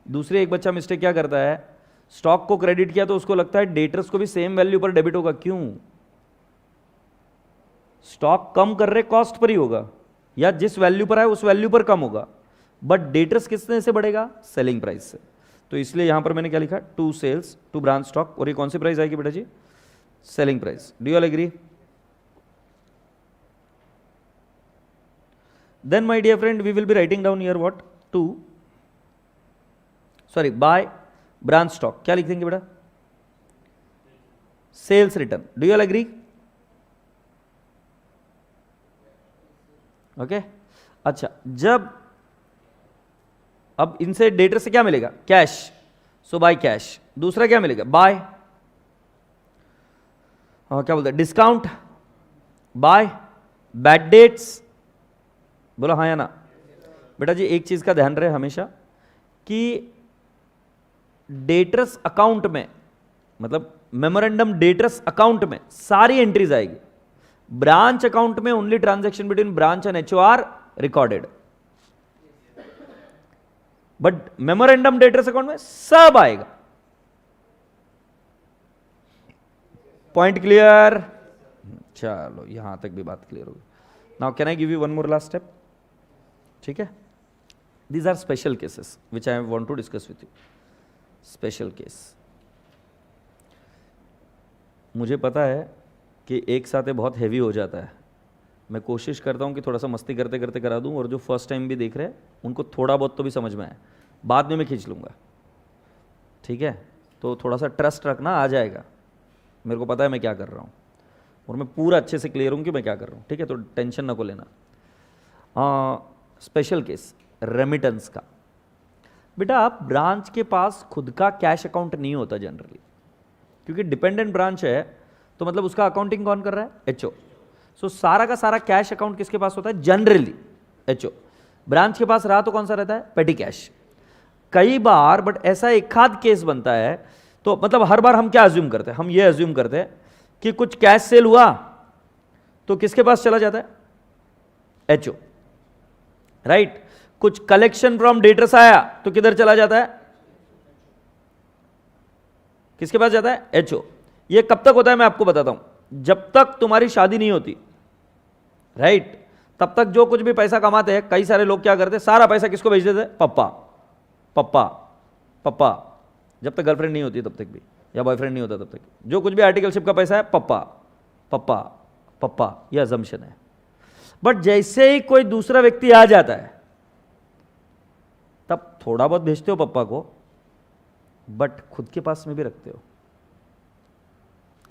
दूसरे एक बच्चा मिस्टेक क्या करता है, स्टॉक को क्रेडिट किया तो उसको लगता है डेटर्स को भी सेम वैल्यू पर डेबिट होगा। क्यों, स्टॉक कम कर रहे कॉस्ट पर ही होगा या जिस वैल्यू पर है उस वैल्यू पर कम होगा, बट डेटर्स किसने से बढ़ेगा, सेलिंग प्राइस से। तो इसलिए यहां पर मैंने क्या लिखा, to sales to branch stock, और ये कौन सी प्राइस आएगी बेटा जी, selling price. Do you all agree? Then my dear friend we will be writing down here what, to sorry by branch stock, क्या लिख देंगे बेटा, sales return. Do you all agree? Okay. अच्छा, जब अब इनसे डेटर से क्या मिलेगा, कैश, सो बाय कैश। दूसरा क्या मिलेगा, बाय क्या बोलते हैं, डिस्काउंट, बाय बैड डेट्स। बोलो हाँ या ना। बेटा जी एक चीज का ध्यान रहे हमेशा कि डेटर्स अकाउंट में, मतलब मेमोरेंडम डेटर्स अकाउंट में सारी एंट्रीज आएगी, ब्रांच अकाउंट में only transaction between branch and HO are recorded, but memorandum debtors account में सब आएगा। Point clear? चलो यहां तक भी बात क्लियर होगी। Now can I give you one more last step? ठीक है, these are special cases which I want to discuss with you. Special case, मुझे पता है कि एक साथ ये बहुत हैवी हो जाता है, मैं कोशिश करता हूँ कि थोड़ा सा मस्ती करते करते करा दूँ, और जो फर्स्ट टाइम भी देख रहे हैं उनको थोड़ा बहुत तो भी समझ में आए, बाद में मैं खींच लूँगा। ठीक है, तो थोड़ा सा ट्रस्ट रखना, आ जाएगा, मेरे को पता है मैं क्या कर रहा हूँ और मैं पूरा अच्छे से क्लियर हूँ कि मैं क्या कर रहा हूँ। ठीक है, तो टेंशन ना को लेना। स्पेशल केस रेमिटेंस का, बेटा आप ब्रांच के पास खुद का कैश अकाउंट नहीं होता जनरली, क्योंकि डिपेंडेंट ब्रांच है तो मतलब उसका अकाउंटिंग कौन कर रहा है? एचओ। सो सारा का सारा कैश अकाउंट किसके पास होता है? Generally HO. ब्रांच के पास रहा तो कौन सा रहता है? पेटी कैश। कई बार बट ऐसा एक आध केस बनता है, तो मतलब हर बार हम क्या अज्यूम करते हैं? हम ये अज्यूम करते हैं कि कुछ कैश सेल हुआ तो किसके पास चला जाता है? HO, right. कुछ कलेक्शन फ्रॉम डेटर्स आया तो किधर चला जाता है? किसके पास जाता है? एचओ। ये कब तक होता है मैं आपको बताता हूं, जब तक तुम्हारी शादी नहीं होती, राइट, तब तक जो कुछ भी पैसा कमाते हैं, कई सारे लोग क्या करते हैं, सारा पैसा किसको भेज देते हैं? पप्पा पप्पा पप्पा। जब तक गर्लफ्रेंड नहीं होती तब तक भी, या बॉयफ्रेंड नहीं होता तब तक, जो कुछ भी आर्टिकलशिप का पैसा है पप्पा पप्पा पप्पा, यह अजम्पशन है। बट जैसे ही कोई दूसरा व्यक्ति आ जाता है तब थोड़ा बहुत भेजते हो पप्पा को, बट खुद के पास में भी रखते हो।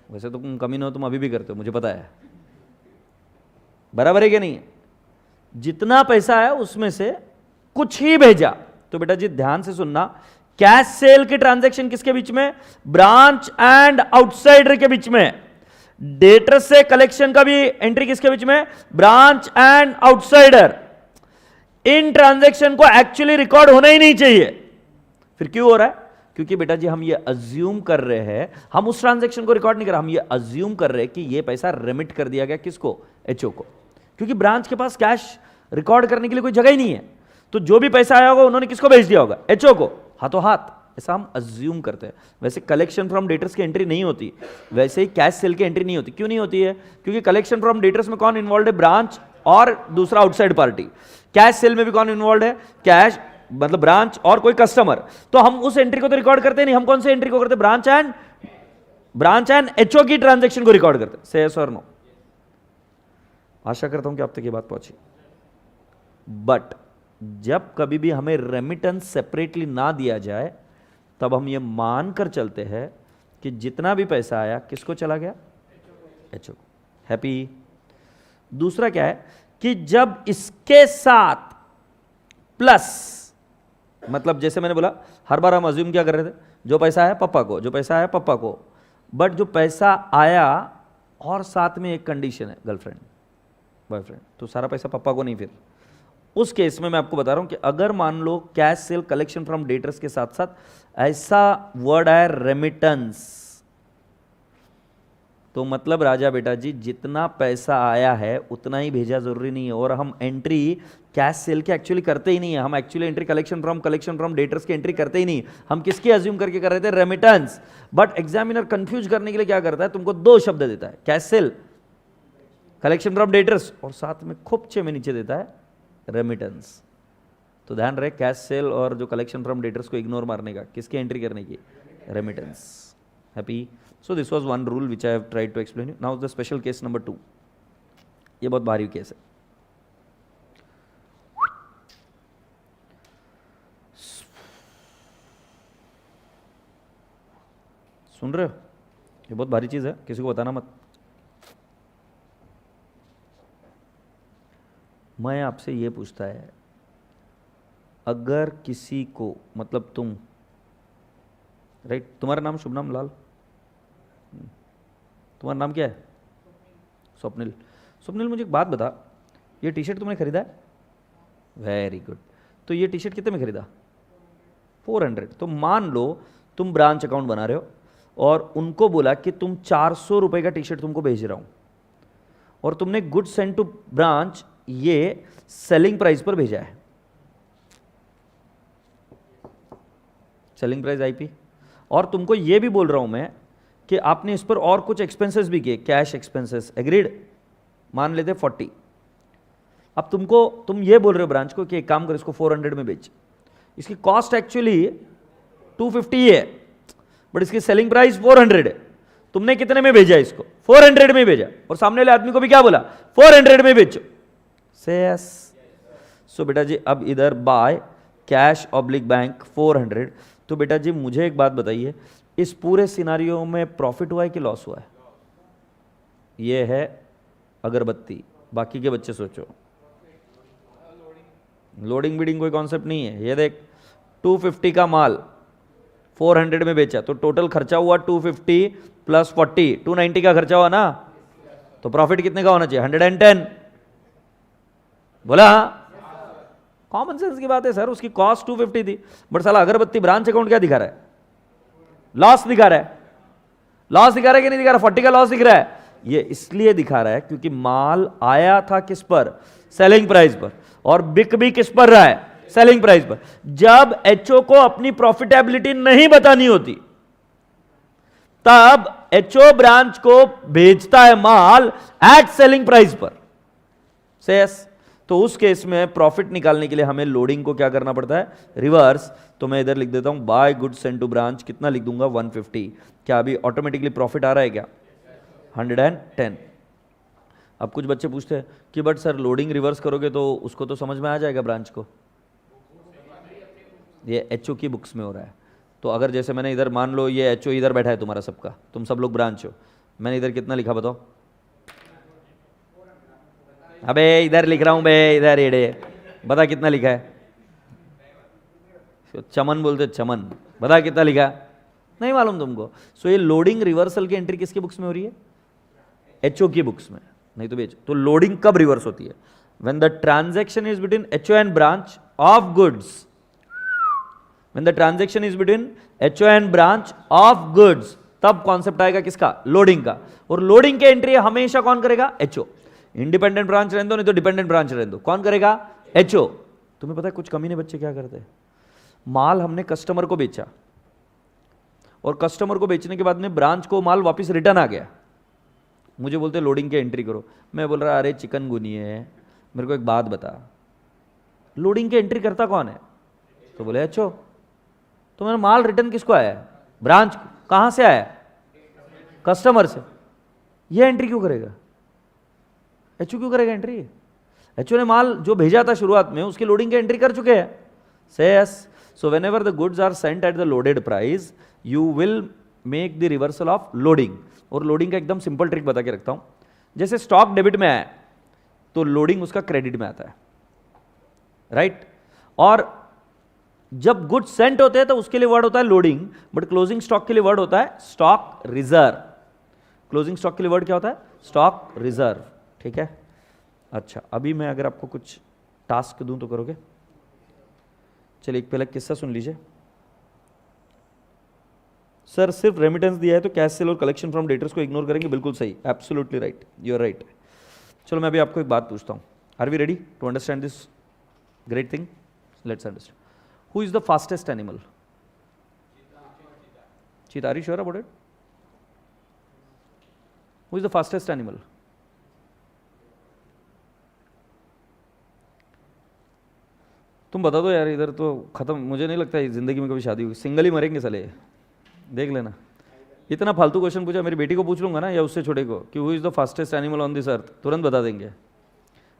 वैसे तो तुम कमी ना हो, तुम अभी भी करते हो, मुझे पता है, बराबर है कि नहीं? जितना पैसा है उसमें से कुछ ही भेजा। तो बेटा जी ध्यान से सुनना, कैश सेल के ट्रांजैक्शन किसके बीच में? ब्रांच एंड आउटसाइडर के बीच में। डेटर से कलेक्शन का भी एंट्री किसके बीच में? Branch and outsider. In transaction को एक्चुअली रिकॉर्ड होना ही नहीं चाहिए। फिर क्यों हो रहा है? क्योंकि बेटा जी हम ये अज्यूम कर रहे हैं, हम उस ट्रांजैक्शन को रिकॉर्ड नहीं कर रहे, हम ये अज्यूम कर रहे हैं कि ये पैसा रेमिट कर दिया गया किसको? एचओ को। क्योंकि ब्रांच के पास कैश रिकॉर्ड करने के लिए कोई जगह ही नहीं है, तो जो भी पैसा आया होगा उन्होंने किसको भेज दिया होगा? एचओ को, हाथों हाथ। ऐसा हम अज्यूम करते हैं। वैसे कलेक्शन फ्रॉम डेटर्स की एंट्री नहीं होती, वैसे ही कैश सेल की एंट्री नहीं होती। क्यों नहीं होती है? क्योंकि कलेक्शन फ्रॉम डेटर्स में कौन इन्वॉल्व है? ब्रांच और दूसरा आउटसाइड पार्टी। कैश सेल में भी कौन इन्वॉल्व है? कैश मतलब ब्रांच और कोई कस्टमर। तो हम उस एंट्री को तो रिकॉर्ड करते नहीं, हम कौन से एंट्री को करते? ब्रांच एंड एचओ की ट्रांजैक्शन को रिकॉर्ड करते। से यस और नो? आशा करता हूं कि आप तक ये बात पहुंची। बट जब कभी भी हमें रेमिटेंस सेपरेटली ना दिया जाए, तब हम ये मानकर चलते हैं कि जितना भी पैसा आया किसको चला गया? एचओ को। हैप्पी? दूसरा क्या है कि जब इसके साथ प्लस, मतलब जैसे मैंने बोला हर बार हम अज्यूम क्या कर रहे थे? जो पैसा आया पप्पा को, जो पैसा आया पप्पा को। बट जो पैसा आया और साथ में एक कंडीशन है, गर्लफ्रेंड बॉयफ्रेंड, तो सारा पैसा पप्पा को नहीं। फिर उस केस में मैं आपको बता रहा हूं कि अगर मान लो cash sale collection from debtors के साथ साथ ऐसा वर्ड है रेमिटेंस, तो मतलब राजा बेटा जी जितना पैसा आया है उतना ही भेजा जरूरी नहीं है। और हम एंट्री कैश सेल के एक्चुअली करते ही नहीं है, हम actually entry collection from debtors की एंट्री करते ही नहीं। हम किसकी अज्यूम करके कर रहे थे? रेमिटेंस। बट एग्जामिनर कंफ्यूज करने के लिए क्या करता है? तुमको दो शब्द देता है, cash sale collection from debtors, और साथ में खूबचे में नीचे देता है रेमिटेंस। तो ध्यान रहे, कैश सेल और जो कलेक्शन फ्रॉम डेटर्स को इग्नोर मारने का, किसकी एंट्री करने की? Remittance. Happy? So this was one rule which I have tried to explain you. Now the special case number 2. ये बहुत भारी केस है। सुन रहे हो? ये बहुत भारी चीज है, किसी को बताना मत। मैं आपसे ये पूछता है, अगर किसी को, मतलब तुम, राइट, तुम्हारा नाम शुभ नाम लाल, तुम्हारा नाम क्या है? स्वप्निल। स्वप्निल मुझे एक बात बता, ये टी शर्ट तुमने खरीदा है? Very good. तो ये टी शर्ट कितने में खरीदा? 400। तो मान लो तुम ब्रांच अकाउंट बना रहे हो और उनको बोला कि तुम 400 रुपए का टी शर्ट तुमको भेज रहा हूं, और तुमने गुड सेंड टू ब्रांच ये सेलिंग प्राइस पर भेजा है, सेलिंग प्राइस आईपी, और तुमको ये भी बोल रहा हूं मैं कि आपने इस पर और कुछ एक्सपेंसेस भी किए, कैश एक्सपेंसेस, एग्रीड, मान लेते 40। अब तुम ये बोल रहे हो ब्रांच को कि एक काम कर, इसको 400 में बेच। इसकी कॉस्ट एक्चुअली 250 है, बट इसकी सेलिंग प्राइस 400 है। तुमने कितने में भेजा? इसको 400 में भेजा, और सामने वाले आदमी को भी क्या बोला? 400 में बेचो। से यस? सो बेटा जी अब इधर बाय कैश ऑब्लिक बैंक 400। तो बेटा जी मुझे एक बात बताइए, इस पूरे सिनारियो में प्रॉफिट हुआ है कि लॉस हुआ है? ये है अगरबत्ती, बाकी के बच्चे सोचो। लोडिंग बीडिंग कोई कॉन्सेप्ट नहीं है। ये देख 250 का माल 400 में बेचा, तो टोटल खर्चा हुआ 250 प्लस 40, 290 का खर्चा हुआ ना, तो प्रॉफिट कितने का होना चाहिए? 110। बोला हाँ, कॉमन सेंस की बात है सर। उसकी कॉस्ट 250 थी, बट साला अगरबत्ती ब्रांच अकाउंट क्या दिखा रहा है? लॉस दिखा रहा है। लॉस दिखा रहा है कि नहीं दिखा रहा? 40 का लॉस दिख रहा है। ये इसलिए दिखा रहा है क्योंकि माल आया था किस पर? सेलिंग प्राइस पर, और बिक भी किस पर रहा है? सेलिंग प्राइस पर। जब एचओ को अपनी प्रॉफिटेबिलिटी नहीं बतानी होती, तब एचओ ब्रांच को भेजता है माल एट सेलिंग प्राइस पर। सेस, तो उस केस में प्रॉफिट निकालने के लिए हमें लोडिंग को क्या करना पड़ता है? रिवर्स। तो मैं इधर लिख देता हूं by goods sent to branch, कितना लिख दूंगा? 150। क्या अभी ऑटोमेटिकली प्रॉफिट आ रहा है क्या? 110। अब कुछ बच्चे पूछते हैं कि बट सर लोडिंग रिवर्स करोगे तो उसको तो समझ में आ जाएगा ब्रांच को। ये एचओ की बुक्स में हो रहा है। तो अगर जैसे मैंने इधर, मान लो ये एचओ इधर बैठा है तुम्हारा सबका, तुम सब लोग ब्रांच हो, मैंने इधर कितना लिखा बताओ? अबे इधर लिख रहा हूं बे, इधर एड़े, बता कितना लिखा है? चमन बोलते, चमन, बता कितना लिखा? नहीं मालूम तुमको। सो ये लोडिंग रिवर्सल की एंट्री किसकी बुक्स में हो रही है? एचओ की बुक्स में, नहीं तो बेच। तो लोडिंग कब रिवर्स होती है? When the transaction is between HO and branch of goods. When the transaction is between HO and branch of goods, तब कॉन्सेप्ट आएगा किसका? लोडिंग का। और लोडिंग की एंट्री हमेशा कौन करेगा? एचओ। इंडिपेंडेंट ब्रांच रहने दो, नहीं तो डिपेंडेंट ब्रांच रहने दो, कौन करेगा? एचओ। तुम्हें पता है कुछ कमीने बच्चे क्या करते हैं? माल हमने कस्टमर को बेचा, और कस्टमर को बेचने के बाद में ब्रांच को माल वापस रिटर्न आ गया, मुझे बोलते लोडिंग की एंट्री करो। मैं बोल रहा अरे चिकनगुनी है, मेरे को एक बात बता, लोडिंग की एंट्री करता कौन है? तो बोले एचओ। तो मेरा माल रिटर्न किसको आया? ब्रांच को। कहां से आया? कस्टमर से। ये एंट्री क्यों करेगा? एचओ क्यों करेगा एंट्री? एचओ ने माल जो भेजा था शुरुआत में, उसकी लोडिंग की एंट्री कर चुके हैं। Say yes. So whenever the goods are sent at the loaded price, you will make the reversal of loading. और लोडिंग का एकदम सिंपल ट्रिक बता के रखता हूं। जैसे स्टॉक डेबिट में आया तो लोडिंग उसका क्रेडिट में आता है, राइट? और जब गुड्स सेंट होते हैं तो उसके लिए वर्ड होता है लोडिंग, बट क्लोजिंग स्टॉक के लिए वर्ड होता है स्टॉक रिजर्व। क्लोजिंग स्टॉक के लिए वर्ड क्या होता है? Stock reserve. ठीक है। अच्छा, अभी मैं अगर आपको कुछ टास्क दूं तो करोगे? चलिए एक पहले किस्सा सुन लीजिए। सर सिर्फ रेमिटेंस दिया है तो कैश सेल और कलेक्शन फ्रॉम डेटर्स को इग्नोर करेंगे? बिल्कुल सही, absolutely right, you are right. चलो मैं अभी आपको एक बात पूछता हूँ। Are we ready to understand this great thing? Let's understand. Who is the fastest animal? चीता। Are you sure about it? Who is the fastest animal? तुम बता दो यार, इधर तो खत्म। मुझे नहीं लगता है जिंदगी में कभी शादी होगी, सिंगल ही मरेंगे साले, देख लेना। इतना फालतू क्वेश्चन पूछा, मेरी बेटी को पूछ लूंगा ना या उससे छोटे को कि who is the fastest animal on this earth, तुरंत बता देंगे।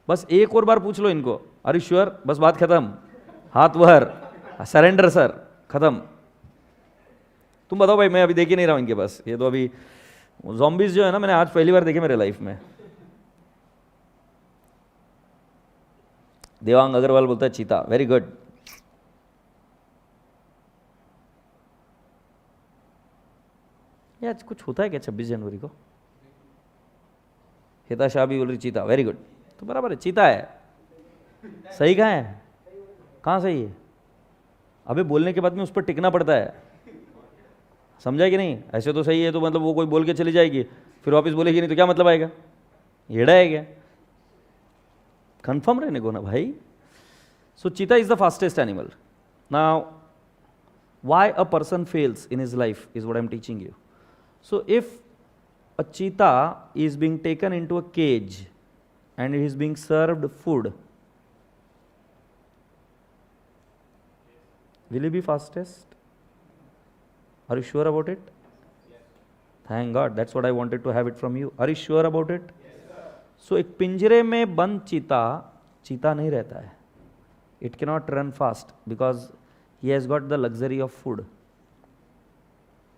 बस एक और बार पूछ लो इनको, आर यू श्योर? बस बात खत्म, हाथ बाहर, सरेंडर सर, खत्म। तुम बताओ भाई, मैं अभी देख ही नहीं रहा हूं इनके पास। ये तो अभी ज़ॉम्बीज़ जो है ना, मैंने आज पहली बार देखे मेरे लाइफ में। देवांग अग्रवाल बोलता है चीता, वेरी गुड। यार कुछ होता है क्या 26 जनवरी को? हिता शाह भी बोल रही चीता, वेरी गुड। तो बराबर है, चीता है। सही कहाँ है? कहाँ सही है? अबे बोलने के बाद में उस पर टिकना पड़ता है, समझा कि नहीं? ऐसे तो सही है, तो मतलब वो कोई बोल के चली जाएगी, फिर वापस बोलेगी नहीं तो क्या मतलब आएगा? येड़ा है क्या? कंफर्म रहने को ना भाई। So cheetah is the fastest animal. Now why a person fails in his life is what I am teaching you. So if a cheetah is being taken into a cage and it is being served food, will he be fastest? Are you sure about it? Thank God, that's what I wanted to have it from you. Are you sure about it? So एक पिंजरे में बंद चीता चीता नहीं रहता है. It cannot run fast because he has got the luxury of food.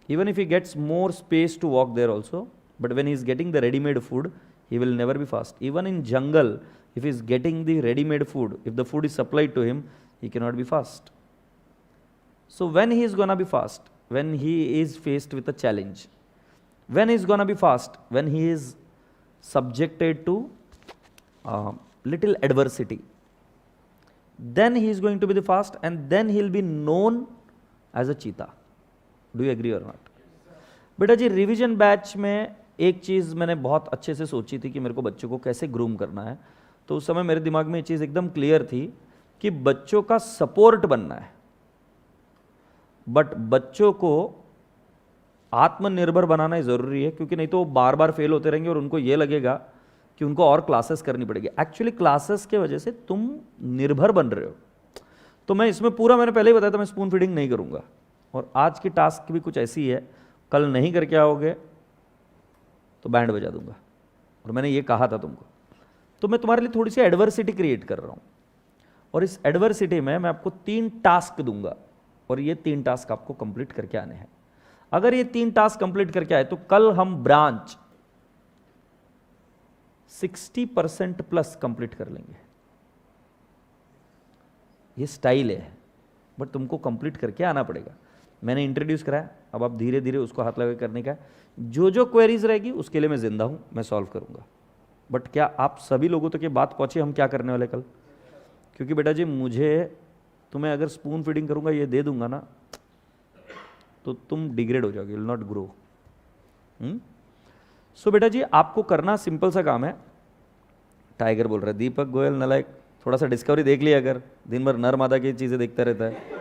Even if he gets more space to walk there also, but when he is getting the ready-made food, he will never be fast. Even in jungle, if he is getting the ready-made food, if the food is supplied to him, he cannot be fast. So when he is gonna be fast? when he is faced with a challenge. When he is gonna be fast? When he is subjected to little adversity. Then he is going to be the fast, and then he will be known as a cheetah. Do you agree or not? बेटा जी revision batch में एक चीज़ मैंने बहुत अच्छे से सोची थी कि मेरे को बच्चों को कैसे ग्रूम करना है, तो उस समय मेरे दिमाग में ये चीज़ एकदम क्लियर थी कि बच्चों का सपोर्ट बनना है, बट बच्चों को आत्मनिर्भर बनाना ही ज़रूरी है, क्योंकि नहीं तो वो बार बार फेल होते रहेंगे और उनको ये लगेगा कि उनको और क्लासेस करनी पड़ेगी। एक्चुअली क्लासेस के वजह से तुम निर्भर बन रहे हो। तो मैं इसमें पूरा, मैंने पहले ही बताया था, मैं स्पून फीडिंग नहीं करूँगा। और आज की टास्क भी कुछ ऐसी है, कल नहीं करके आओगे तो बैंड बजा दूंगा, और मैंने ये कहा था तुमको। तो मैं तुम्हारे लिए थोड़ी सी एडवर्सिटी क्रिएट कर रहा हूँ, और इस एडवर्सिटी में मैं आपको 3 टास्क दूंगा, और ये 3 टास्क आपको कंप्लीट करके आने हैं। अगर ये 3 टास्क कंप्लीट करके आए तो कल हम ब्रांच 60% प्लस कंप्लीट कर लेंगे। ये स्टाइल है, बट तुमको कंप्लीट करके आना पड़ेगा। मैंने इंट्रोड्यूस कराया, अब आप धीरे धीरे उसको हाथ लगा करने का। जो जो क्वेरीज रहेगी उसके लिए मैं जिंदा हूं, मैं सॉल्व करूंगा। बट क्या आप सभी लोगों तक ये बात पहुंची हम क्या करने वाले कल? क्योंकि बेटा जी मुझे तुम्हें अगर स्पून फीडिंग करूंगा, ये दे दूंगा ना, तो तुम डिग्रेड हो जाओगे, विल नॉट ग्रो। सो बेटा जी आपको करना सिंपल सा काम है। टाइगर बोल रहा है, दीपक गोयल नलायक, थोड़ा सा डिस्कवरी देख लिया, अगर दिन भर नर मादा की चीज़ें देखता रहता है,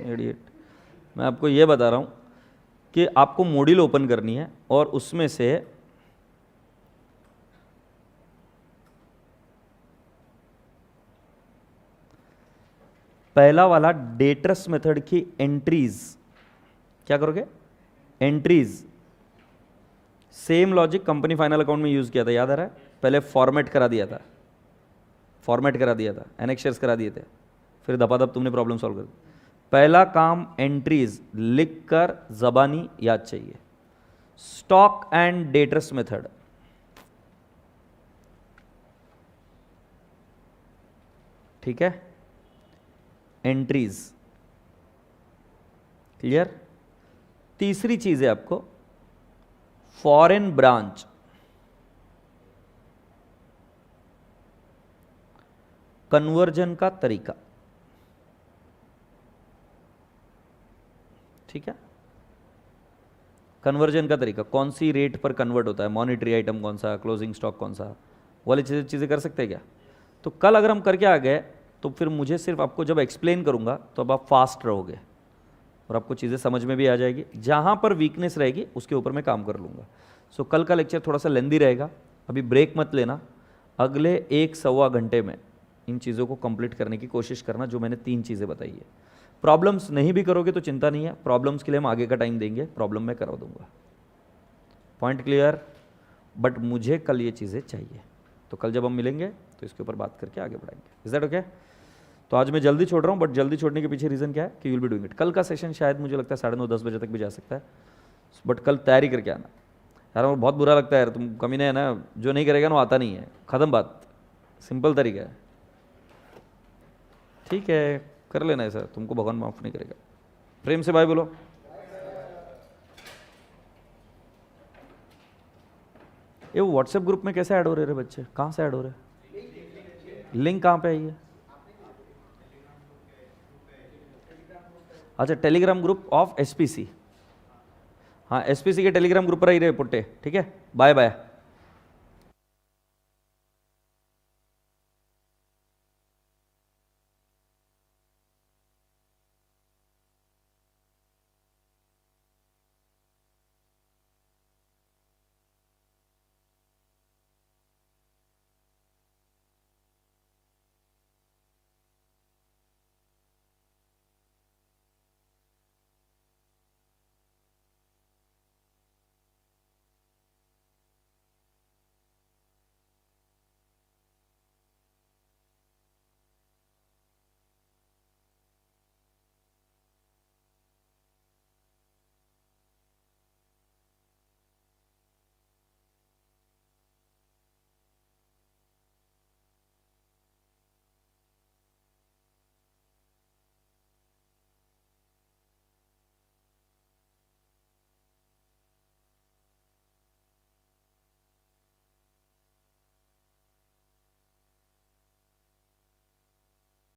इडियट। मैं आपको ये बता रहा हूँ कि आपको मॉड्यूल ओपन करनी है, और उसमें से पहला वाला डेट्रस मेथड की एंट्रीज, क्या करोगे? Entries. Same logic company final account में यूज किया था, याद आ रहा है? पहले फॉर्मेट करा दिया था, एनेक्शर्स करा दिए थे, फिर दपादप तुमने प्रॉब्लम सॉल्व कर दी। पहला काम एंट्रीज लिखकर जबानी याद चाहिए। स्टॉक एंड डेट्रस मेथड, ठीक है? Entries clear? तीसरी चीज है आपको फॉरेन ब्रांच। कन्वर्जन का तरीका, ठीक है? कन्वर्जन का तरीका, कौन सी रेट पर कन्वर्ट होता है, मॉनिटरी आइटम कौन सा, क्लोजिंग स्टॉक कौन सा, वाली चीज़ें कर सकते हैं क्या? तो कल अगर हम करके आ गए तो फिर मुझे सिर्फ आपको जब एक्सप्लेन करूंगा तो अब आप फास्ट रहोगे और आपको चीज़ें समझ में भी आ जाएगी। जहाँ पर वीकनेस रहेगी उसके ऊपर मैं काम कर लूँगा। सो कल का लेक्चर थोड़ा सा लेंदी रहेगा, अभी ब्रेक मत लेना। अगले 1-1.25 घंटे में इन चीज़ों को कंप्लीट करने की कोशिश करना, जो मैंने 3 चीज़ें बताई है। प्रॉब्लम्स नहीं भी करोगे तो चिंता नहीं है, प्रॉब्लम्स के लिए हम आगे का टाइम देंगे, प्रॉब्लम मैं करा दूंगा। Point clear? बट मुझे कल ये चीज़ें चाहिए, तो कल जब हम मिलेंगे तो इसके ऊपर बात करके आगे बढ़ाएंगे। Is that okay? तो आज मैं जल्दी छोड़ रहा हूँ, बट जल्दी छोड़ने के पीछे रीज़न क्या है कि you will be doing it. कल का सेशन शायद मुझे लगता है 9:30-10 बजे तक भी जा सकता है, बट कल तैयारी करके आना। यार वो बहुत बुरा लगता है यार, तुम कमीने है ना, जो नहीं करेगा ना वो आता नहीं है, ख़त्म बात, सिंपल तरीका है। ठीक है, कर लेना ऐसा, तुमको भगवान माफ नहीं करेगा। प्रेम से बाय बोलो। ये वो व्हाट्सएप ग्रुप में कैसे ऐड हो रहे बच्चे? कहाँ से ऐड हो रहे? लिंक कहाँ पे आई है? अच्छा, टेलीग्राम ग्रुप ऑफ एसपीसी। हाँ, एसपीसी के टेलीग्राम ग्रुप पर ही रहे पुट्टे। ठीक है, बाय बाय।